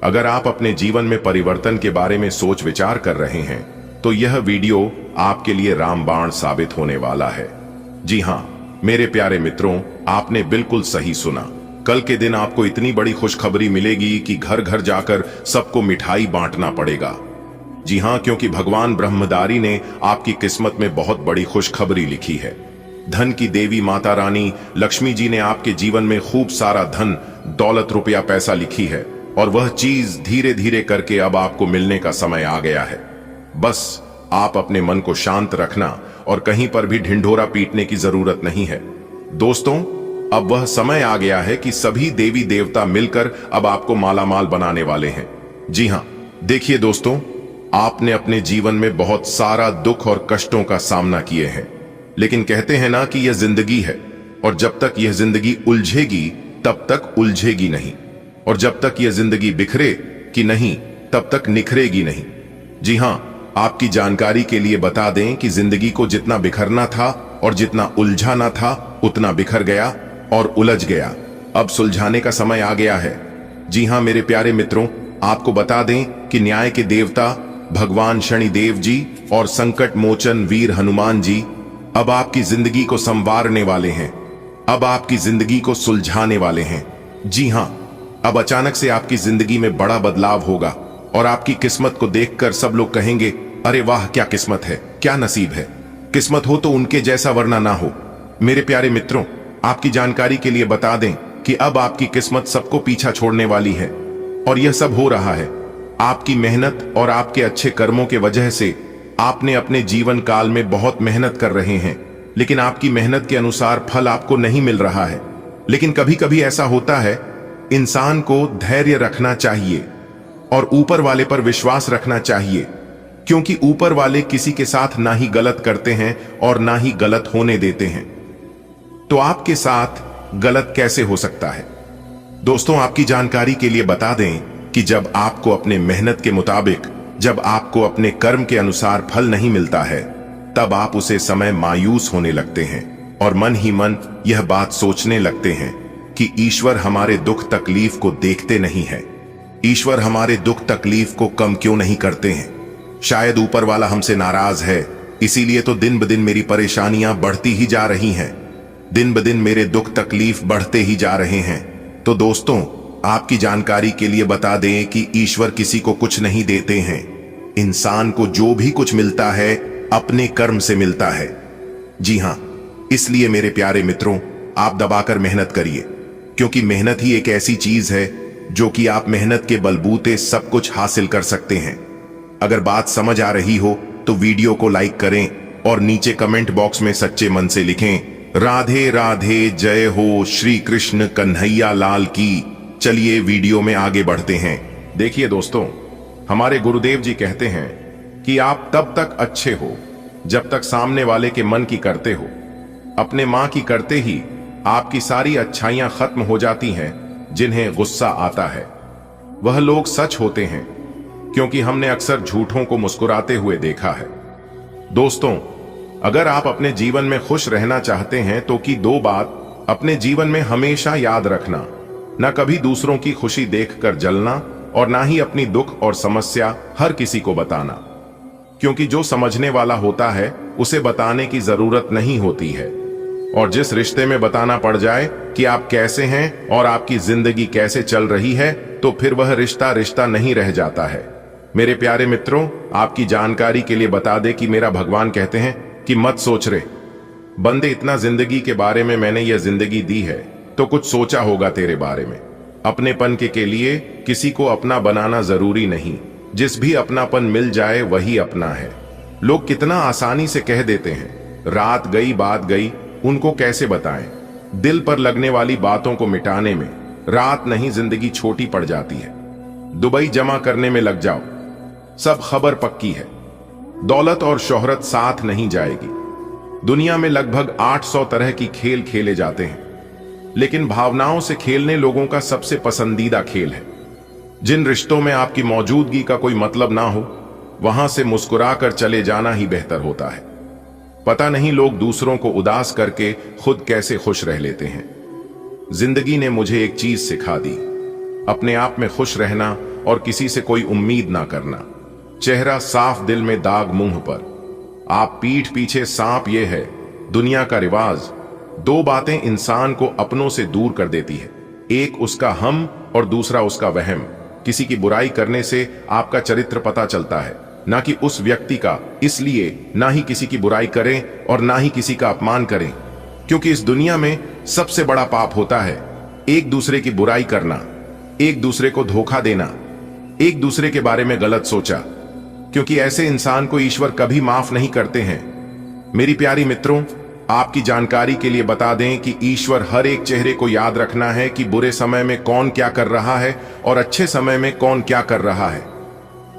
[SPEAKER 1] अगर आप अपने जीवन में परिवर्तन के बारे में सोच विचार कर रहे हैं, तो यह वीडियो आपके लिए रामबाण साबित होने वाला है। जी हां मेरे प्यारे मित्रों, आपने बिल्कुल सही सुना। कल के दिन आपको इतनी बड़ी खुशखबरी मिलेगी कि घर घर जाकर सबको मिठाई बांटना पड़ेगा। जी हां, क्योंकि भगवान ब्रह्मदारी ने आपकी किस्मत में बहुत बड़ी खुशखबरी लिखी है। धन की देवी माता रानी लक्ष्मी जी ने आपके जीवन में खूब सारा धन दौलत रुपया पैसा लिखी है, और वह चीज धीरे धीरे करके अब आपको मिलने का समय आ गया है। बस आप अपने मन को शांत रखना और कहीं पर भी ढिंढोरा पीटने की जरूरत नहीं है। दोस्तों, अब वह समय आ गया है कि सभी देवी देवता मिलकर अब आपको मालामाल बनाने वाले हैं। जी हां, देखिए दोस्तों, आपने अपने जीवन में बहुत सारा दुख और कष्टों का सामना किए हैं, लेकिन कहते हैं ना कि यह जिंदगी है, और जब तक यह जिंदगी उलझेगी तब तक उलझेगी नहीं, और जब तक यह जिंदगी बिखरे कि नहीं तब तक निखरेगी नहीं। जी हां, आपकी जानकारी के लिए बता दें कि जिंदगी को जितना बिखरना था और जितना उलझाना था उतना बिखर गया और उलझ गया। अब सुलझाने का समय आ गया है। जी हां मेरे प्यारे मित्रों, आपको बता दें कि न्याय के देवता भगवान शनिदेव जी और संकट मोचन वीर हनुमान जी अब आपकी जिंदगी को संवारने वाले हैं। अब आपकी जिंदगी को सुलझाने वाले हैं। जी हां, अब अचानक से आपकी जिंदगी में बड़ा बदलाव होगा और आपकी किस्मत को देखकर सब लोग कहेंगे, अरे वाह क्या किस्मत है, क्या नसीब है। किस्मत हो तो उनके जैसा, वरना ना हो। मेरे प्यारे मित्रों, आपकी जानकारी के लिए बता दें कि अब आपकी किस्मत सबको पीछा छोड़ने वाली है, और यह सब हो रहा है आपकी मेहनत और आपके अच्छे कर्मों के वजह से। आपने अपने जीवन काल में बहुत मेहनत कर रहे हैं, लेकिन आपकी मेहनत के अनुसार फल आपको नहीं मिल रहा है। लेकिन कभी कभी ऐसा होता है, इंसान को धैर्य रखना चाहिए और ऊपर वाले पर विश्वास रखना चाहिए, क्योंकि ऊपर वाले किसी के साथ ना ही गलत करते हैं और ना ही गलत होने देते हैं। तो आपके साथ गलत कैसे हो सकता है? दोस्तों, आपकी जानकारी के लिए बता दें कि जब आपको अपने मेहनत के मुताबिक, जब आपको अपने कर्म के अनुसार फल नहीं मिलता है, तब आप उसे समय मायूस होने लगते हैं और मन ही मन यह बात सोचने लगते हैं कि ईश्वर हमारे दुख तकलीफ को देखते नहीं है। ईश्वर हमारे दुख तकलीफ को कम क्यों नहीं करते हैं? शायद ऊपर वाला हमसे नाराज है, इसीलिए तो दिन ब दिन मेरी परेशानियां बढ़ती ही जा रही हैं। दिन ब दिन मेरे दुख तकलीफ बढ़ते ही जा रहे हैं। तो दोस्तों, आपकी जानकारी के लिए बता दें कि ईश्वर किसी को कुछ नहीं देते हैं। इंसान को जो भी कुछ मिलता है अपने कर्म से मिलता है। जी हां, इसलिए मेरे प्यारे मित्रों, आप दबाकर मेहनत करिए, क्योंकि मेहनत ही एक ऐसी चीज है जो कि आप मेहनत के बलबूते सब कुछ हासिल कर सकते हैं। अगर बात समझ आ रही हो तो वीडियो को लाइक करें और नीचे कमेंट बॉक्स में सच्चे मन से लिखें, राधे राधे, जय हो श्री कृष्ण कन्हैया लाल की। चलिए वीडियो में आगे बढ़ते हैं। देखिए दोस्तों, हमारे गुरुदेव जी कहते हैं कि आप तब तक अच्छे हो जब तक सामने वाले के मन की करते हो। अपने मां की करते ही आपकी सारी अच्छाइयां खत्म हो जाती हैं जिन्हें गुस्सा आता है। वह लोग सच होते हैं, क्योंकि हमने अक्सर झूठों को मुस्कुराते हुए देखा है। दोस्तों, अगर आप अपने जीवन में खुश रहना चाहते हैं तो कि दो बात अपने जीवन में हमेशा याद रखना, न कभी दूसरों की खुशी देखकर जलना और ना ही अपनी दुख और समस्या हर किसी को बताना, क्योंकि जो समझने वाला होता है उसे बताने की जरूरत नहीं होती है। और जिस रिश्ते में बताना पड़ जाए कि आप कैसे हैं और आपकी जिंदगी कैसे चल रही है, तो फिर वह रिश्ता रिश्ता नहीं रह जाता है। मेरे प्यारे मित्रों, आपकी जानकारी के लिए बता दे कि मेरा भगवान कहते हैं कि मत सोच रे बंदे, इतना जिंदगी के बारे में मैंने यह जिंदगी दी है तो कुछ सोचा होगा तेरे बारे में। अपनेपन के लिए किसी को अपना बनाना जरूरी नहीं, जिस भी अपनापन मिल जाए वही अपना है। लोग कितना आसानी से कह देते हैं, रात गई बात गई, उनको कैसे बताएं? दिल पर लगने वाली बातों को मिटाने में रात नहीं जिंदगी छोटी पड़ जाती है। दुबई जमा करने में लग जाओ, सब खबर पक्की है। दौलत और शोहरत साथ नहीं जाएगी। दुनिया में लगभग 800 तरह की खेल खेले जाते हैं, लेकिन भावनाओं से खेलने लोगों का सबसे पसंदीदा खेल है। जिन रिश्तों में आपकी मौजूदगी का कोई मतलब ना हो, वहां से मुस्कुराकर चले जाना ही बेहतर होता है। पता नहीं लोग दूसरों को उदास करके खुद कैसे खुश रह लेते हैं। जिंदगी ने मुझे एक चीज सिखा दी, अपने आप में खुश रहना और किसी से कोई उम्मीद ना करना। चेहरा साफ, दिल में दाग, मुंह पर आप पीठ पीछे सांप, ये है दुनिया का रिवाज। दो बातें इंसान को अपनों से दूर कर देती है, एक उसका हम और दूसरा उसका वहम। किसी की बुराई करने से आपका चरित्र पता चलता है, ना कि उस व्यक्ति का। इसलिए ना ही किसी की बुराई करें और ना ही किसी का अपमान करें, क्योंकि इस दुनिया में सबसे बड़ा पाप होता है एक दूसरे की बुराई करना, एक दूसरे को धोखा देना, एक दूसरे के बारे में गलत सोचा, क्योंकि ऐसे इंसान को ईश्वर कभी माफ नहीं करते हैं। मेरी प्यारी मित्रों, आपकी जानकारी के लिए बता दें कि ईश्वर हर एक चेहरे को याद रखना है कि बुरे समय में कौन क्या कर रहा है और अच्छे समय में कौन क्या कर रहा है।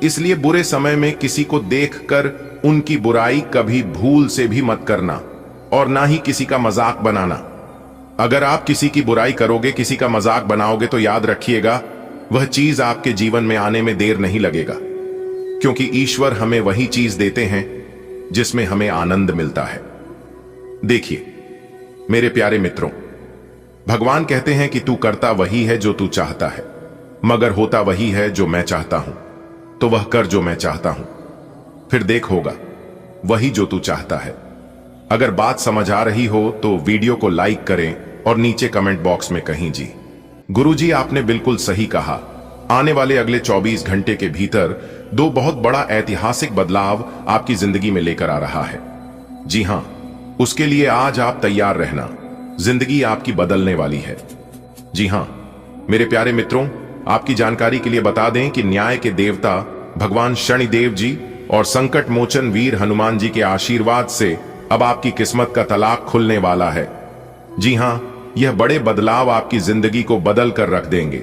[SPEAKER 1] इसलिए बुरे समय में किसी को देखकर उनकी बुराई कभी भूल से भी मत करना और ना ही किसी का मजाक बनाना। अगर आप किसी की बुराई करोगे, किसी का मजाक बनाओगे, तो याद रखिएगा वह चीज आपके जीवन में आने में देर नहीं लगेगा, क्योंकि ईश्वर हमें वही चीज देते हैं जिसमें हमें आनंद मिलता है। देखिए मेरे प्यारे मित्रों, भगवान कहते हैं कि तू करता वही है जो तू चाहता है, मगर होता वही है जो मैं चाहता हूं। तो वह कर जो मैं चाहता हूं, फिर देख होगा वही जो तू चाहता है। अगर बात समझ आ रही हो तो वीडियो को लाइक करें और नीचे कमेंट बॉक्स में कहीं जी। गुरुजी, आपने बिल्कुल सही कहा। आने वाले अगले 24 घंटे के भीतर दो बहुत बड़ा ऐतिहासिक बदलाव आपकी जिंदगी में लेकर आ रहा है। जी हां, उसके लिए आज आप तैयार रहना। जिंदगी आपकी बदलने वाली है। जी हां मेरे प्यारे मित्रों, आपकी जानकारी के लिए बता दें कि न्याय के देवता भगवान शनिदेव जी और संकट मोचन वीर हनुमान जी के आशीर्वाद से अब आपकी किस्मत का तलाक खुलने वाला है। जी हां, यह बड़े बदलाव आपकी जिंदगी को बदल कर रख देंगे।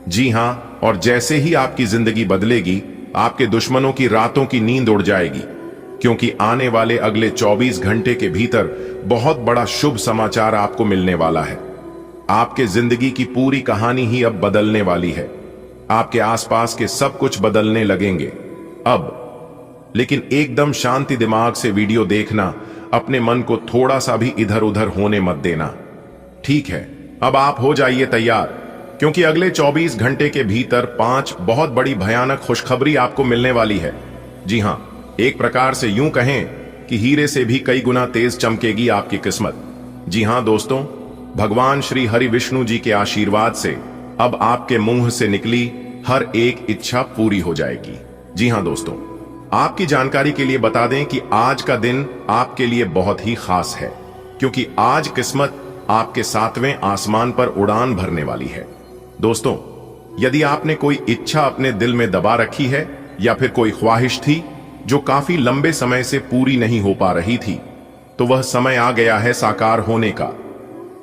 [SPEAKER 1] जी हां, और जैसे ही आपकी जिंदगी बदलेगी, आपके दुश्मनों की रातों की नींद उड़ जाएगी, क्योंकि आने वाले अगले 24 घंटे के भीतर बहुत बड़ा शुभ समाचार आपको मिलने वाला है। आपके जिंदगी की पूरी कहानी ही अब बदलने वाली है। आपके आसपास के सब कुछ बदलने लगेंगे अब। लेकिन एकदम शांति दिमाग से वीडियो देखना, अपने मन को थोड़ा सा भी इधर उधर होने मत देना। ठीक है, अब आप हो जाइए तैयार, क्योंकि अगले 24 घंटे के भीतर 5 बहुत बड़ी भयानक खुशखबरी आपको मिलने वाली है। जी हां, एक प्रकार से यूं कहें कि हीरे से भी कई गुना तेज चमकेगी आपकी किस्मत। जी हां दोस्तों, भगवान श्री हरि विष्णु जी के आशीर्वाद से अब आपके मुंह से निकली हर एक इच्छा पूरी हो जाएगी। जी हां दोस्तों, आपकी जानकारी के लिए बता दें कि आज का दिन आपके लिए बहुत ही खास है, क्योंकि आज किस्मत आपके 7वें आसमान पर उड़ान भरने वाली है। दोस्तों, यदि आपने कोई इच्छा अपने दिल में दबा रखी है या फिर कोई ख्वाहिश थी जो काफी लंबे समय से पूरी नहीं हो पा रही थी, तो वह समय आ गया है साकार होने का।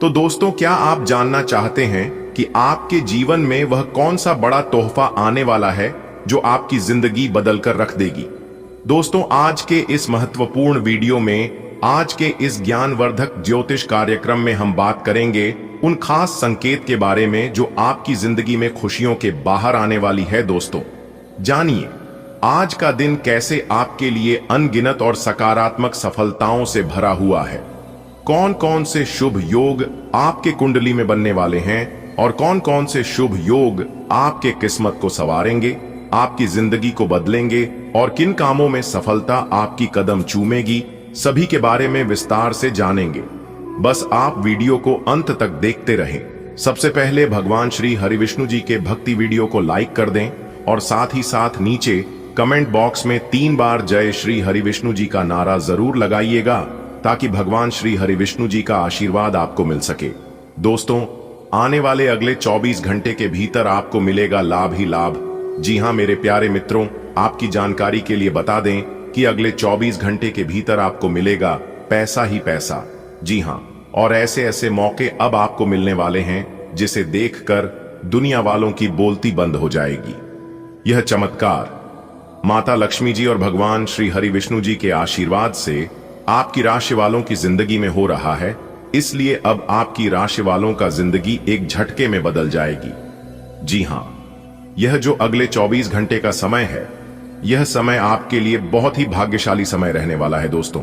[SPEAKER 1] तो दोस्तों, क्या आप जानना चाहते हैं कि आपके जीवन में वह कौन सा बड़ा तोहफा आने वाला है जो आपकी जिंदगी बदल कर रख देगी? दोस्तों, आज के इस महत्वपूर्ण वीडियो में, आज के इस ज्ञानवर्धक ज्योतिष कार्यक्रम में हम बात करेंगे उन खास संकेत के बारे में जो आपकी जिंदगी में खुशियों के बाहर आने वाली है। दोस्तों, जानिए आज का दिन कैसे आपके लिए अनगिनत और सकारात्मक सफलताओं से भरा हुआ है। कौन कौन से शुभ योग आपके कुंडली में बनने वाले हैं और कौन कौन से शुभ योग आपके किस्मत को संवारेंगे, आपकी जिंदगी को बदलेंगे और किन कामों में सफलता आपकी कदम चूमेगी, सभी के बारे में विस्तार से जानेंगे। बस आप वीडियो को अंत तक देखते रहें। सबसे पहले भगवान श्री हरि विष्णु जी के भक्ति वीडियो को लाइक कर दें और साथ ही साथ नीचे कमेंट बॉक्स में 3 बार जय श्री हरि विष्णु जी का नारा जरूर लगाइएगा, ताकि भगवान श्री हरि विष्णु जी का आशीर्वाद आपको मिल सके। दोस्तों, आने वाले अगले 24 घंटे के भीतर आपको मिलेगा लाभ ही लाभ। जी हां मेरे प्यारे मित्रों, आपकी जानकारी के लिए बता दें कि अगले 24 घंटे के भीतर आपको मिलेगा पैसा ही पैसा। जी हां, और ऐसे ऐसे मौके अब आपको मिलने वाले हैं जिसे देखकर दुनिया वालों की बोलती बंद हो जाएगी। यह चमत्कार माता लक्ष्मी जी और भगवान श्री हरि विष्णु जी के आशीर्वाद से आपकी राशि वालों की जिंदगी में हो रहा है, इसलिए अब आपकी राशि वालों का जिंदगी एक झटके में बदल जाएगी। जी हां, यह जो अगले 24 घंटे का समय है, यह समय आपके लिए बहुत ही भाग्यशाली समय रहने वाला है दोस्तों,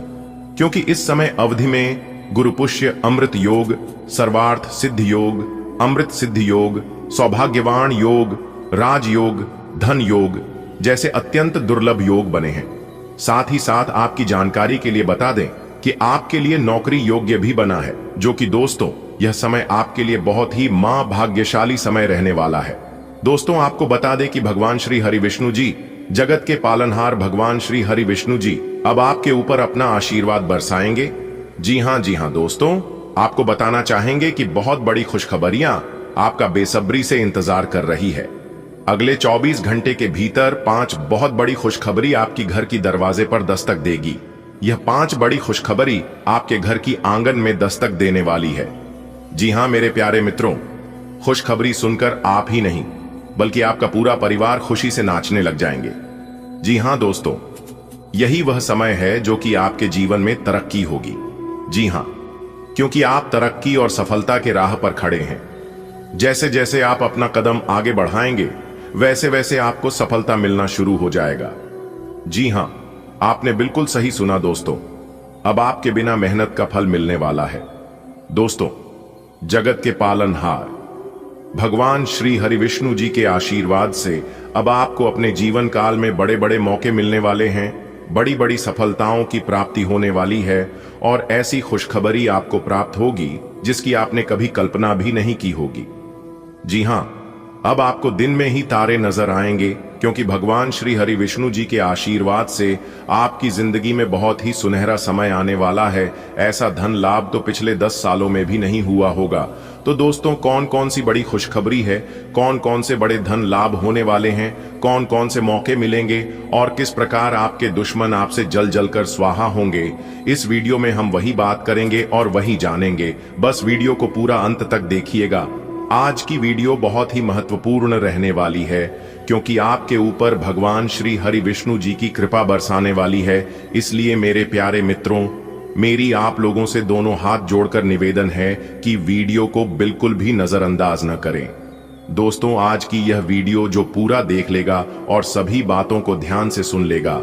[SPEAKER 1] क्योंकि इस समय अवधि में गुरुपुष्य अमृत योग, सर्वार्थ सिद्ध योग, अमृत सिद्ध योग, सौभाग्यवान योग, राजयोग, धन योग जैसे अत्यंत दुर्लभ योग बने हैं। साथ ही साथ आपकी जानकारी के लिए बता दें कि आपके लिए नौकरी योग्य भी बना है, जो कि दोस्तों यह समय आपके लिए बहुत ही भाग्यशाली समय रहने वाला है। दोस्तों, आपको बता दें कि भगवान श्री हरि विष्णु जी, जगत के पालनहार भगवान श्री हरि विष्णु जी अब आपके ऊपर अपना आशीर्वाद बरसाएंगे। जी हां दोस्तों, आपको बताना चाहेंगे कि बहुत बड़ी खुशखबरियां आपका बेसब्री से इंतजार कर रही है। अगले 24 घंटे के भीतर 5 बहुत बड़ी खुशखबरी आपकी घर की दरवाजे पर दस्तक देगी। यह 5 बड़ी खुशखबरी आपके घर की आंगन में दस्तक देने वाली है। जी हां मेरे प्यारे मित्रों, खुशखबरी सुनकर आप ही नहीं बल्कि आपका पूरा परिवार खुशी से नाचने लग जाएंगे। जी हां दोस्तों, यही वह समय है जो कि आपके जीवन में तरक्की होगी। जी हां, क्योंकि आप तरक्की और सफलता के राह पर खड़े हैं। जैसे जैसे आप अपना कदम आगे बढ़ाएंगे, वैसे वैसे आपको सफलता मिलना शुरू हो जाएगा। जी हां, आपने बिल्कुल सही सुना दोस्तों, अब आपके बिना मेहनत का फल मिलने वाला है। दोस्तों, जगत के पालनहार भगवान श्री हरि विष्णु जी के आशीर्वाद से अब आपको अपने जीवन काल में बड़े बड़े मौके मिलने वाले हैं, बड़ी बड़ी सफलताओं की प्राप्ति होने वाली है और ऐसी खुशखबरी आपको प्राप्त होगी जिसकी आपने कभी कल्पना भी नहीं की होगी। जी हां, अब आपको दिन में ही तारे नजर आएंगे, क्योंकि भगवान श्री हरि विष्णु जी के आशीर्वाद से आपकी जिंदगी में बहुत ही सुनहरा समय आने वाला है। ऐसा धन लाभ तो पिछले 10 सालों में भी नहीं हुआ होगा। तो दोस्तों, कौन कौन सी बड़ी खुशखबरी है, कौन कौन से बड़े धन लाभ होने वाले हैं, कौन कौन से मौके मिलेंगे और किस प्रकार आपके दुश्मन आपसे जल जल कर स्वाहा होंगे, इस वीडियो में हम वही बात करेंगे और वही जानेंगे। बस वीडियो को पूरा अंत तक देखिएगा। आज की वीडियो बहुत ही महत्वपूर्ण रहने वाली है, क्योंकि आपके ऊपर भगवान श्री हरि विष्णु जी की कृपा बरसाने वाली है। इसलिए मेरे प्यारे मित्रों, मेरी आप लोगों से दोनों हाथ जोड़कर निवेदन है कि वीडियो को बिल्कुल भी नजरअंदाज न करें। दोस्तों, आज की यह वीडियो जो पूरा देख लेगा और सभी बातों को ध्यान से सुन लेगा,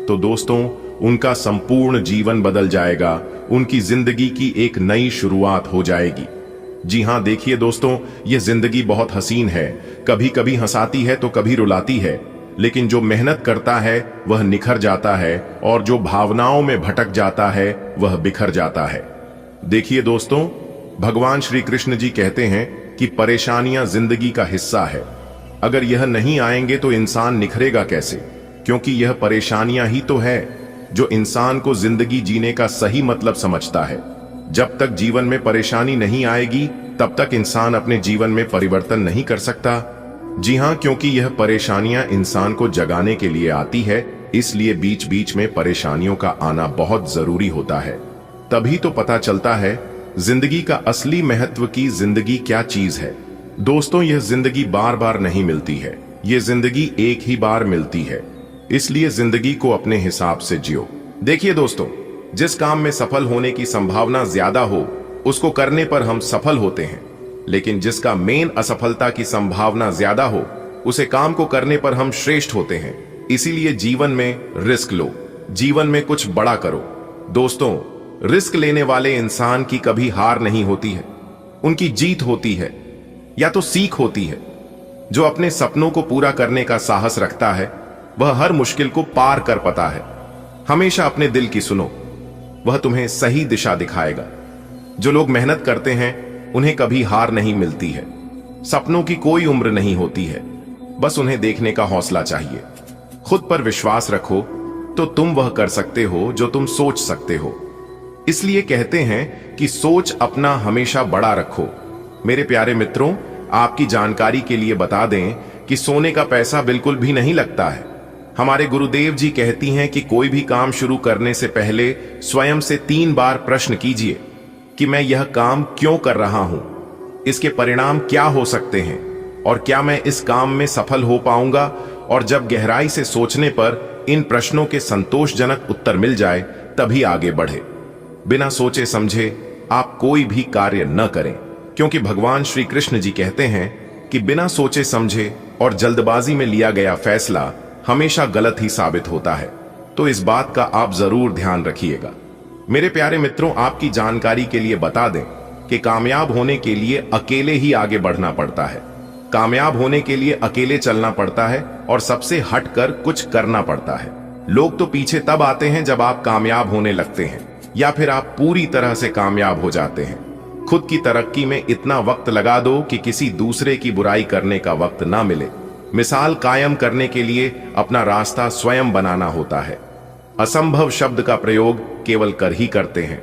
[SPEAKER 1] तो दोस्तों उनका संपूर्ण जीवन बदल जाएगा, उनकी जिंदगी की एक नई शुरुआत हो जाएगी। जी हाँ, देखिए दोस्तों, ये जिंदगी बहुत हसीन है। कभी कभी हंसाती है तो कभी रुलाती है, लेकिन जो मेहनत करता है वह निखर जाता है और जो भावनाओं में भटक जाता है वह बिखर जाता है। देखिए दोस्तों, भगवान श्री कृष्ण जी कहते हैं कि परेशानियां जिंदगी का हिस्सा है। अगर यह नहीं आएंगे तो इंसान निखरेगा कैसे? क्योंकि यह परेशानियां ही तो है जो इंसान को जिंदगी जीने का सही मतलब समझता है। जब तक जीवन में परेशानी नहीं आएगी तब तक इंसान अपने जीवन में परिवर्तन नहीं कर सकता। जी हाँ, क्योंकि यह परेशानियां इंसान को जगाने के लिए आती है, इसलिए बीच बीच में परेशानियों का आना बहुत जरूरी होता है। तभी तो पता चलता है जिंदगी का असली महत्व की जिंदगी क्या चीज है। दोस्तों, यह जिंदगी बार बार नहीं मिलती है, यह जिंदगी एक ही बार मिलती है। इसलिए जिंदगी को अपने हिसाब से जियो। देखिए दोस्तों, जिस काम में सफल होने की संभावना ज्यादा हो उसको करने पर हम सफल होते हैं, लेकिन जिसका मेन असफलता की संभावना ज्यादा हो उसे काम को करने पर हम श्रेष्ठ होते हैं। इसीलिए जीवन में रिस्क लो, जीवन में कुछ बड़ा करो। दोस्तों, रिस्क लेने वाले इंसान की कभी हार नहीं होती है, उनकी जीत होती है या तो सीख होती है। जो अपने सपनों को पूरा करने का साहस रखता है वह हर मुश्किल को पार कर पाता है। हमेशा अपने दिल की सुनो, वह तुम्हें सही दिशा दिखाएगा। जो लोग मेहनत करते हैं उन्हें कभी हार नहीं मिलती है। सपनों की कोई उम्र नहीं होती है, बस उन्हें देखने का हौसला चाहिए। खुद पर विश्वास रखो तो तुम वह कर सकते हो जो तुम सोच सकते हो। इसलिए कहते हैं कि सोच अपना हमेशा बड़ा रखो। मेरे प्यारे मित्रों, आपकी जानकारी के लिए बता दें कि सोने का पैसा बिल्कुल भी नहीं लगता है। हमारे गुरुदेव जी कहती हैं कि कोई भी काम शुरू करने से पहले स्वयं से 3 बार प्रश्न कीजिए कि मैं यह काम क्यों कर रहा हूं, इसके परिणाम क्या हो सकते हैं और क्या मैं इस काम में सफल हो पाऊंगा। और जब गहराई से सोचने पर इन प्रश्नों के संतोषजनक उत्तर मिल जाए तभी आगे बढ़े। बिना सोचे समझे आप कोई भी कार्य न करें, क्योंकि भगवान श्री कृष्ण जी कहते हैं कि बिना सोचे समझे और जल्दबाजी में लिया गया फैसला हमेशा गलत ही साबित होता है। तो इस बात का आप जरूर ध्यान रखिएगा। मेरे प्यारे मित्रों, आपकी जानकारी के लिए बता दें कि कामयाब होने के लिए अकेले ही आगे बढ़ना पड़ता है। कामयाब होने के लिए अकेले चलना पड़ता है और सबसे हटकर कुछ करना पड़ता है। लोग तो पीछे तब आते हैं जब आप कामयाब होने लगते हैं या फिर आप पूरी तरह से कामयाब हो जाते हैं। खुद की तरक्की में इतना वक्त लगा दो कि किसी दूसरे की बुराई करने का वक्त ना मिले। मिसाल कायम करने के लिए अपना रास्ता स्वयं बनाना होता है। असंभव शब्द का प्रयोग केवल कर ही करते हैं।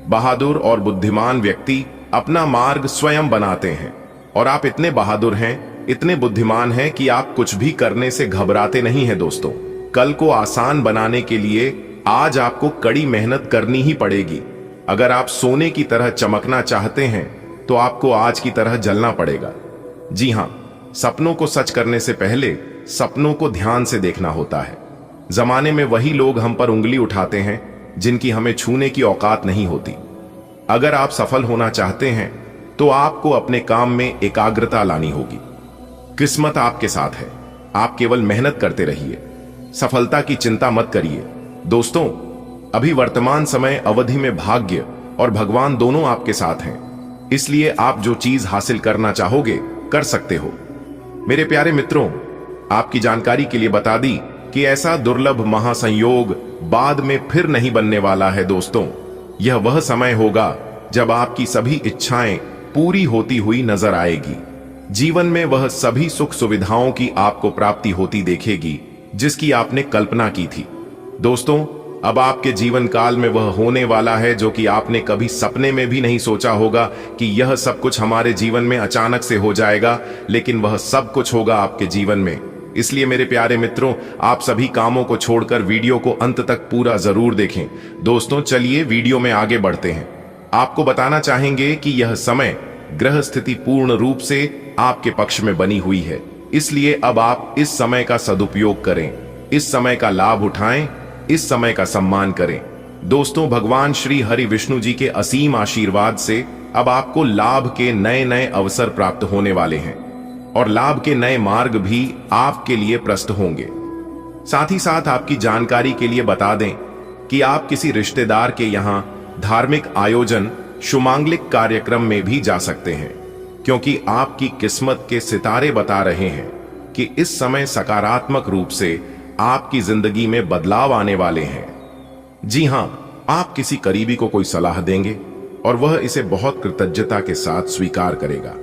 [SPEAKER 1] बहादुर और बुद्धिमान व्यक्ति अपना मार्ग स्वयं बनाते हैं। और आप इतने बहादुर हैं, इतने बुद्धिमान हैं कि आप कुछ भी करने से घबराते नहीं हैं। दोस्तों, कल को आसान बनाने के लिए आज आपको कड़ी मेहनत करनी ही पड़ेगी। अगर आप सोने की तरह चमकना चाहते हैं तो आपको आज की तरह जलना पड़ेगा। जी हाँ, सपनों को सच करने से पहले सपनों को ध्यान से देखना होता है। जमाने में वही लोग हम पर उंगली उठाते हैं जिनकी हमें छूने की औकात नहीं होती। अगर आप सफल होना चाहते हैं तो आपको अपने काम में एकाग्रता लानी होगी। किस्मत आपके साथ है, आप केवल मेहनत करते रहिए। सफलता की चिंता मत करिए। दोस्तों, अभी वर्तमान समय अवधि में भाग्य और भगवान दोनों आपके साथ हैं। इसलिए आप जो चीज हासिल करना चाहोगे कर सकते हो। मेरे प्यारे मित्रों, आपकी जानकारी के लिए बता दी कि ऐसा दुर्लभ महासंयोग बाद में फिर नहीं बनने वाला है। दोस्तों, यह वह समय होगा जब आपकी सभी इच्छाएं पूरी होती हुई नजर आएगी। जीवन में वह सभी सुख सुविधाओं की आपको प्राप्ति होती देखेगी जिसकी आपने कल्पना की थी। दोस्तों, अब आपके जीवन काल में वह होने वाला है जो कि आपने कभी सपने में भी नहीं सोचा होगा कि यह सब कुछ हमारे जीवन में अचानक से हो जाएगा, लेकिन वह सब कुछ होगा आपके जीवन में। इसलिए मेरे प्यारे मित्रों, आप सभी कामों को छोड़कर वीडियो को अंत तक पूरा जरूर देखें। दोस्तों, चलिए वीडियो में आगे बढ़ते हैं। आपको बताना चाहेंगे कि यह समय ग्रह स्थिति पूर्ण रूप से आपके पक्ष में बनी हुई है। इसलिए अब आप इस समय का सदुपयोग करें, इस समय का लाभ उठाएं, इस समय का सम्मान करें। दोस्तों, भगवान श्री हरि विष्णु जी के असीम आशीर्वाद से अब आपको लाभ के नए नए अवसर प्राप्त होने वाले हैं और लाभ के नए मार्ग भी आपके लिए प्रस्तुत होंगे। साथ ही साथ आपकी जानकारी के लिए बता दें कि आप किसी रिश्तेदार के यहाँ धार्मिक आयोजन शुमांगलिक कार्यक्रम में भी जा सकते हैं, क्योंकि आपकी किस्मत के सितारे बता रहे हैं कि इस समय सकारात्मक रूप से आपकी जिंदगी में बदलाव आने वाले हैं। जी हां, आप किसी करीबी को कोई सलाह देंगे और वह इसे बहुत कृतज्ञता के साथ स्वीकार करेगा।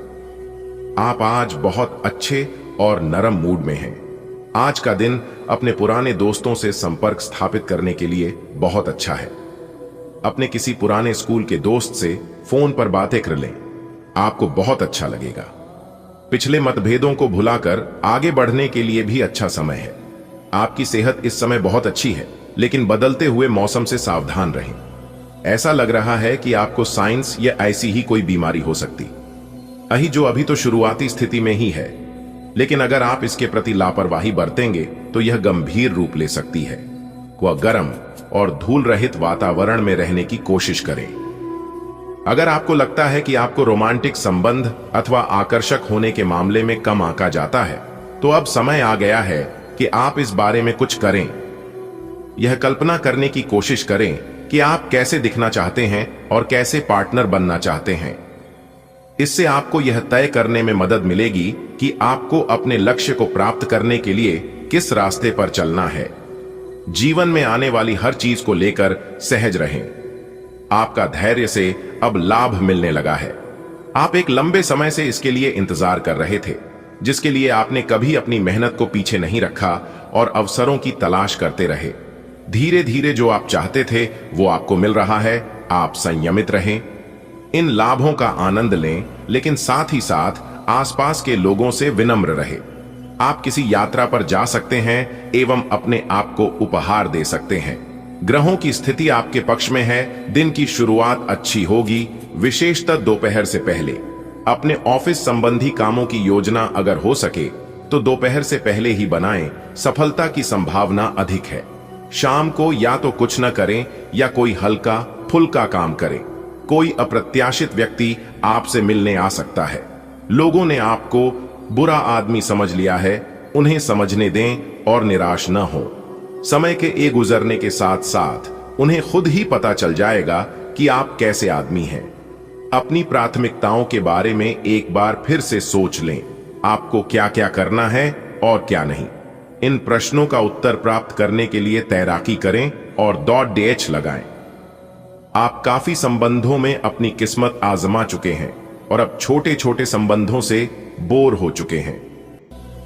[SPEAKER 1] आप आज बहुत अच्छे और नरम मूड में हैं। आज का दिन अपने पुराने दोस्तों से संपर्क स्थापित करने के लिए बहुत अच्छा है। अपने किसी पुराने स्कूल के दोस्त से फोन पर बातें कर लें, आपको बहुत अच्छा लगेगा। पिछले मतभेदों को भुलाकर आगे बढ़ने के लिए भी अच्छा समय है। आपकी सेहत इस समय बहुत अच्छी है, लेकिन बदलते हुए मौसम से सावधान रहें। ऐसा लग रहा है कि आपको साइंस या ऐसी ही कोई बीमारी हो सकती जो अभी तो शुरुआती स्थिति में ही है, लेकिन अगर आप इसके प्रति लापरवाही बरतेंगे तो यह गंभीर रूप ले सकती है। वह गर्म और धूल रहित वातावरण में रहने की कोशिश करें। अगर आपको लगता है कि आपको रोमांटिक संबंध अथवा आकर्षक होने के मामले में कम आंका जाता है, तो अब समय आ गया है कि आप इस बारे में कुछ करें। यह कल्पना करने की कोशिश करें कि आप कैसे दिखना चाहते हैं और कैसे पार्टनर बनना चाहते हैं। इससे आपको यह तय करने में मदद मिलेगी कि आपको अपने लक्ष्य को प्राप्त करने के लिए किस रास्ते पर चलना है। जीवन में आने वाली हर चीज को लेकर सहज रहें। आपका धैर्य से अब लाभ मिलने लगा है। आप एक लंबे समय से इसके लिए इंतजार कर रहे थे, जिसके लिए आपने कभी अपनी मेहनत को पीछे नहीं रखा और अवसरों की तलाश करते रहे। धीरे धीरे जो आप चाहते थे वो आपको मिल रहा है। आप संयमित रहें, इन लाभों का आनंद लें, लेकिन साथ ही साथ आसपास के लोगों से विनम्र रहें। आप किसी यात्रा पर जा सकते हैं एवं अपने आप को उपहार दे सकते हैं। ग्रहों की स्थिति आपके पक्ष में है। दिन की शुरुआत अच्छी होगी, विशेषतः दोपहर से पहले। अपने ऑफिस संबंधी कामों की योजना अगर हो सके तो दोपहर से पहले ही बनाएं, सफलता की संभावना अधिक है। शाम को या तो कुछ न करें या कोई हल्का फुल्का काम करें। कोई अप्रत्याशित व्यक्ति आपसे मिलने आ सकता है। लोगों ने आपको बुरा आदमी समझ लिया है, उन्हें समझने दें और निराश न हो। समय के गुजरने के साथ साथ उन्हें खुद ही पता चल जाएगा कि आप कैसे आदमी हैं। अपनी प्राथमिकताओं के बारे में एक बार फिर से सोच लें, आपको क्या क्या करना है और क्या नहीं। इन प्रश्नों का उत्तर प्राप्त करने के लिए तैराकी करें और .dh लगाएं। आप काफी संबंधों में अपनी किस्मत आजमा चुके हैं और अब छोटे छोटे संबंधों से बोर हो चुके हैं।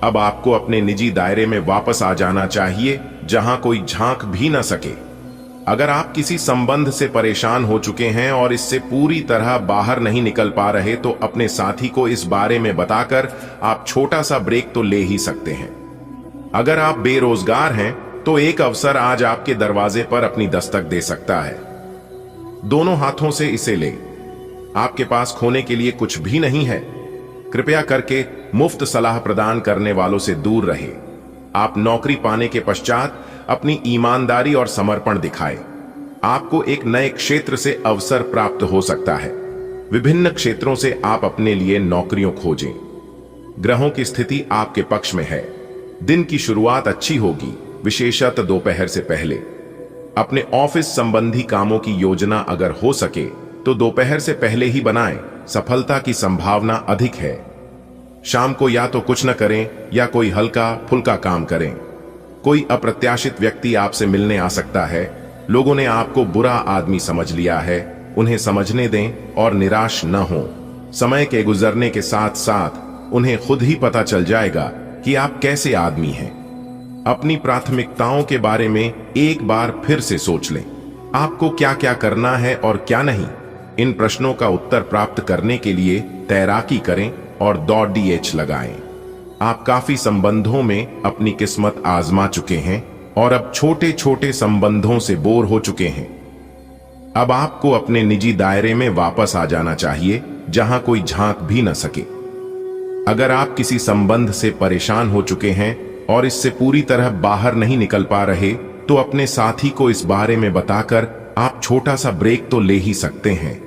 [SPEAKER 1] अब आपको अपने निजी दायरे में वापस आ जाना चाहिए, जहां कोई झांक भी न सके। अगर आप किसी संबंध से परेशान हो चुके हैं और इससे पूरी तरह बाहर नहीं निकल पा रहे, तो अपने साथी को इस बारे में बताकर आप छोटा सा ब्रेक तो ले ही सकते हैं। अगर आप बेरोजगार हैं तो एक अवसर आज आपके दरवाजे पर अपनी दस्तक दे सकता है। दोनों हाथों से इसे लें। आपके पास खोने के लिए कुछ भी नहीं है। कृपया करके मुफ्त सलाह प्रदान करने वालों से दूर रहे। आप नौकरी पाने के पश्चात अपनी ईमानदारी और समर्पण दिखाएं। आपको एक नए क्षेत्र से अवसर प्राप्त हो सकता है। विभिन्न क्षेत्रों से आप अपने लिए नौकरियों खोजें। ग्रहों की स्थिति आपके पक्ष में है। दिन की शुरुआत अच्छी होगी, विशेषतः दोपहर से पहले। अपने ऑफिस संबंधी कामों की योजना अगर हो सके तो दोपहर से पहले ही बनाएं, सफलता की संभावना अधिक है। शाम को या तो कुछ न करें या कोई हल्का फुल्का काम करें। कोई अप्रत्याशित व्यक्ति आपसे मिलने आ सकता है। लोगों ने आपको बुरा आदमी समझ लिया है, उन्हें समझने दें और निराश न हो। समय के गुजरने के साथ साथ उन्हें खुद ही पता चल जाएगा कि आप कैसे आदमी हैं। अपनी प्राथमिकताओं के बारे में एक बार फिर से सोच लें। आपको क्या क्या करना है और क्या नहीं। इन प्रश्नों का उत्तर प्राप्त करने के लिए तैराकी करें और .dh लगाएं। आप काफी संबंधों में अपनी किस्मत आजमा चुके हैं और अब छोटे छोटे संबंधों से बोर हो चुके हैं। अब आपको अपने निजी दायरे में वापस आ जाना चाहिए, जहां कोई झांक भी न सके। अगर आप किसी संबंध से परेशान हो चुके हैं और इससे पूरी तरह बाहर नहीं निकल पा रहे, तो अपने साथी को इस बारे में बताकर आप छोटा सा ब्रेक तो ले ही सकते हैं।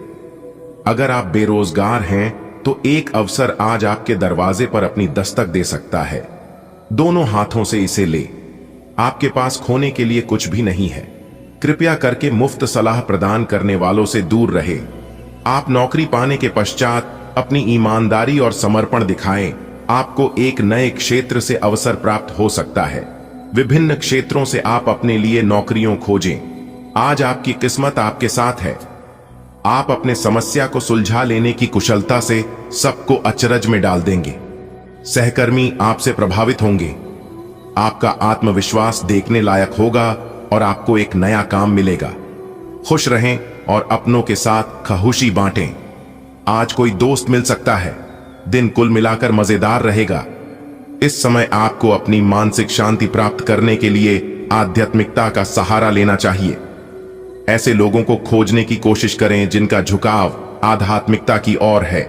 [SPEAKER 1] अगर आप बेरोजगार हैं तो एक अवसर आज आपके दरवाजे पर अपनी दस्तक दे सकता है। दोनों हाथों से इसे ले। आपके पास खोने के लिए कुछ भी नहीं है। कृपया करके मुफ्त सलाह प्रदान करने वालों से दूर रहे। आप नौकरी पाने के पश्चात अपनी ईमानदारी और समर्पण दिखाएं, आपको एक नए क्षेत्र से अवसर प्राप्त हो सकता है। विभिन्न क्षेत्रों से आप अपने लिए नौकरियों खोजें। आज आपकी किस्मत आपके साथ है। आप अपने समस्या को सुलझा लेने की कुशलता से सबको अचरज में डाल देंगे। सहकर्मी आपसे प्रभावित होंगे। आपका आत्मविश्वास देखने लायक होगा और आपको एक नया काम मिलेगा। खुश रहें और अपनों के साथ खुशी बांटें। आज कोई दोस्त मिल सकता है। दिन कुल मिलाकर मजेदार रहेगा। इस समय आपको अपनी मानसिक शांति प्राप्त करने के लिए आध्यात्मिकता का सहारा लेना चाहिए। ऐसे लोगों को खोजने की कोशिश करें जिनका झुकाव आध्यात्मिकता की ओर है।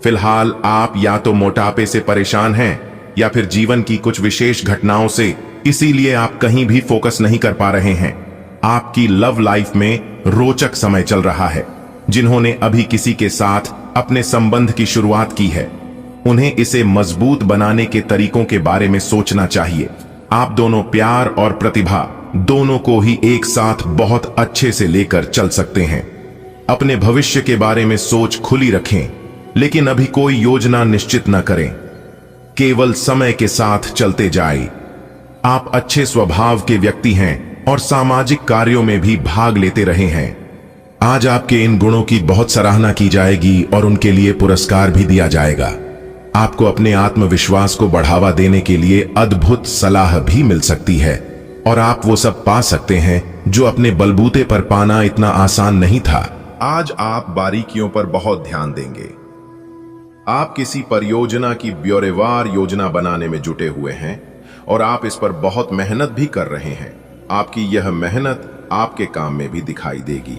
[SPEAKER 1] फिलहाल आप या तो मोटापे से परेशान हैं या फिर जीवन की कुछ विशेष घटनाओं से, इसीलिए आप कहीं भी फोकस नहीं कर पा रहे हैं। आपकी लव लाइफ में रोचक समय चल रहा है। जिन्होंने अभी किसी के साथ अपने संबंध की शुरुआत की है, उन्हें इसे मजबूत बनाने के तरीकों के बारे में सोचना चाहिए। आप दोनों प्यार और प्रतिभा दोनों को ही एक साथ बहुत अच्छे से लेकर चल सकते हैं। अपने भविष्य के बारे में सोच खुली रखें, लेकिन अभी कोई योजना निश्चित न करें। केवल समय के साथ चलते जाएं। आप अच्छे स्वभाव के व्यक्ति हैं और सामाजिक कार्यों में भी भाग लेते रहे हैं। आज आपके इन गुणों की बहुत सराहना की जाएगी और उनके लिए पुरस्कार भी दिया जाएगा। आपको अपने आत्मविश्वास को बढ़ावा देने के लिए अद्भुत सलाह भी मिल सकती है और आप वो सब पा सकते हैं जो अपने बलबूते पर पाना इतना आसान नहीं था। आज आप बारीकियों पर बहुत ध्यान देंगे। आप किसी परियोजना की ब्यौरेवार योजना बनाने में जुटे हुए हैं और आप इस पर बहुत मेहनत भी कर रहे हैं। आपकी यह मेहनत आपके काम में भी दिखाई देगी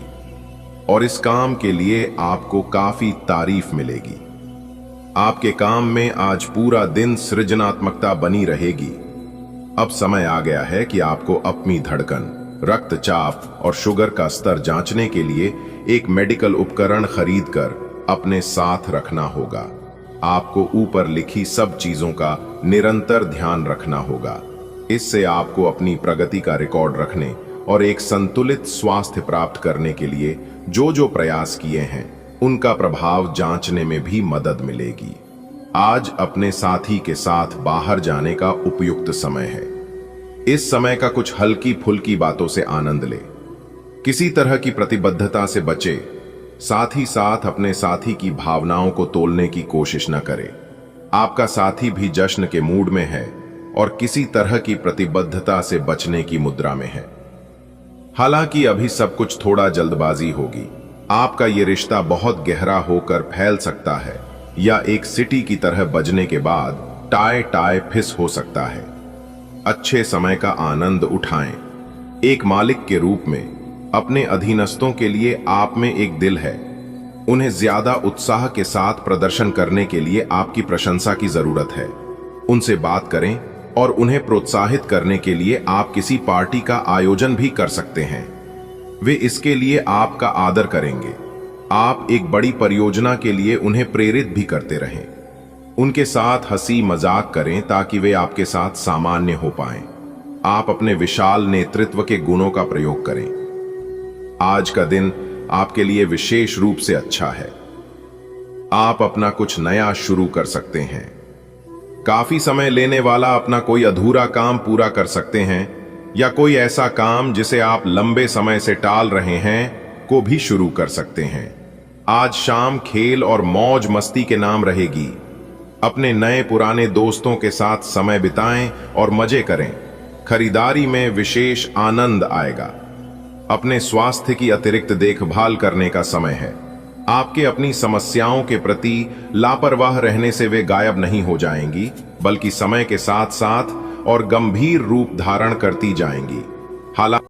[SPEAKER 1] और इस काम के लिए आपको काफी तारीफ मिलेगी। आपके काम में आज पूरा दिन सृजनात्मकता बनी रहेगी। अब समय आ गया है कि आपको अपनी धड़कन, रक्तचाप और शुगर का स्तर जांचने के लिए एक मेडिकल उपकरण खरीदकर अपने साथ रखना होगा। आपको ऊपर लिखी सब चीजों का निरंतर ध्यान रखना होगा। इससे आपको अपनी प्रगति का रिकॉर्ड रखने और एक संतुलित स्वास्थ्य प्राप्त करने के लिए जो जो प्रयास किए हैं उनका प्रभाव जांचने में भी मदद मिलेगी। आज अपने साथी के साथ बाहर जाने का उपयुक्त समय है। इस समय का कुछ हल्की फुल्की बातों से आनंद ले। किसी तरह की प्रतिबद्धता से बचे। साथ ही साथ अपने साथी की भावनाओं को तोलने की कोशिश न करें। आपका साथी भी जश्न के मूड में है और किसी तरह की प्रतिबद्धता से बचने की मुद्रा में है। हालांकि अभी सब कुछ थोड़ा जल्दबाजी होगी। आपका ये रिश्ता बहुत गहरा होकर फैल सकता है या एक सिटी की तरह बजने के बाद टाय टाय फिस हो सकता है। अच्छे समय का आनंद उठाएं। एक मालिक के रूप में अपने अधीनस्थों के लिए आप में एक दिल है। उन्हें ज्यादा उत्साह के साथ प्रदर्शन करने के लिए आपकी प्रशंसा की जरूरत है। उनसे बात करें और उन्हें प्रोत्साहित करने के लिए आप किसी पार्टी का आयोजन भी कर सकते हैं। वे इसके लिए आपका आदर करेंगे। आप एक बड़ी परियोजना के लिए उन्हें प्रेरित भी करते रहें। उनके साथ हंसी मजाक करें ताकि वे आपके साथ सामान्य हो पाएं। आप अपने विशाल नेतृत्व के गुणों का प्रयोग करें। आज का दिन आपके लिए विशेष रूप से अच्छा है। आप अपना कुछ नया शुरू कर सकते हैं। काफी समय लेने वाला अपना कोई अधूरा काम पूरा कर सकते हैं या कोई ऐसा काम जिसे आप लंबे समय से टाल रहे हैं को भी शुरू कर सकते हैं। आज शाम खेल और मौज मस्ती के नाम रहेगी। अपने नए पुराने दोस्तों के साथ समय बिताएं और मजे करें। खरीदारी में विशेष आनंद आएगा। अपने स्वास्थ्य की अतिरिक्त देखभाल करने का समय है। आपके अपनी समस्याओं के प्रति लापरवाह रहने से वे गायब नहीं हो जाएंगी, बल्कि समय के साथ साथ और गंभीर रूप धारण करती जाएंगी। हालांकि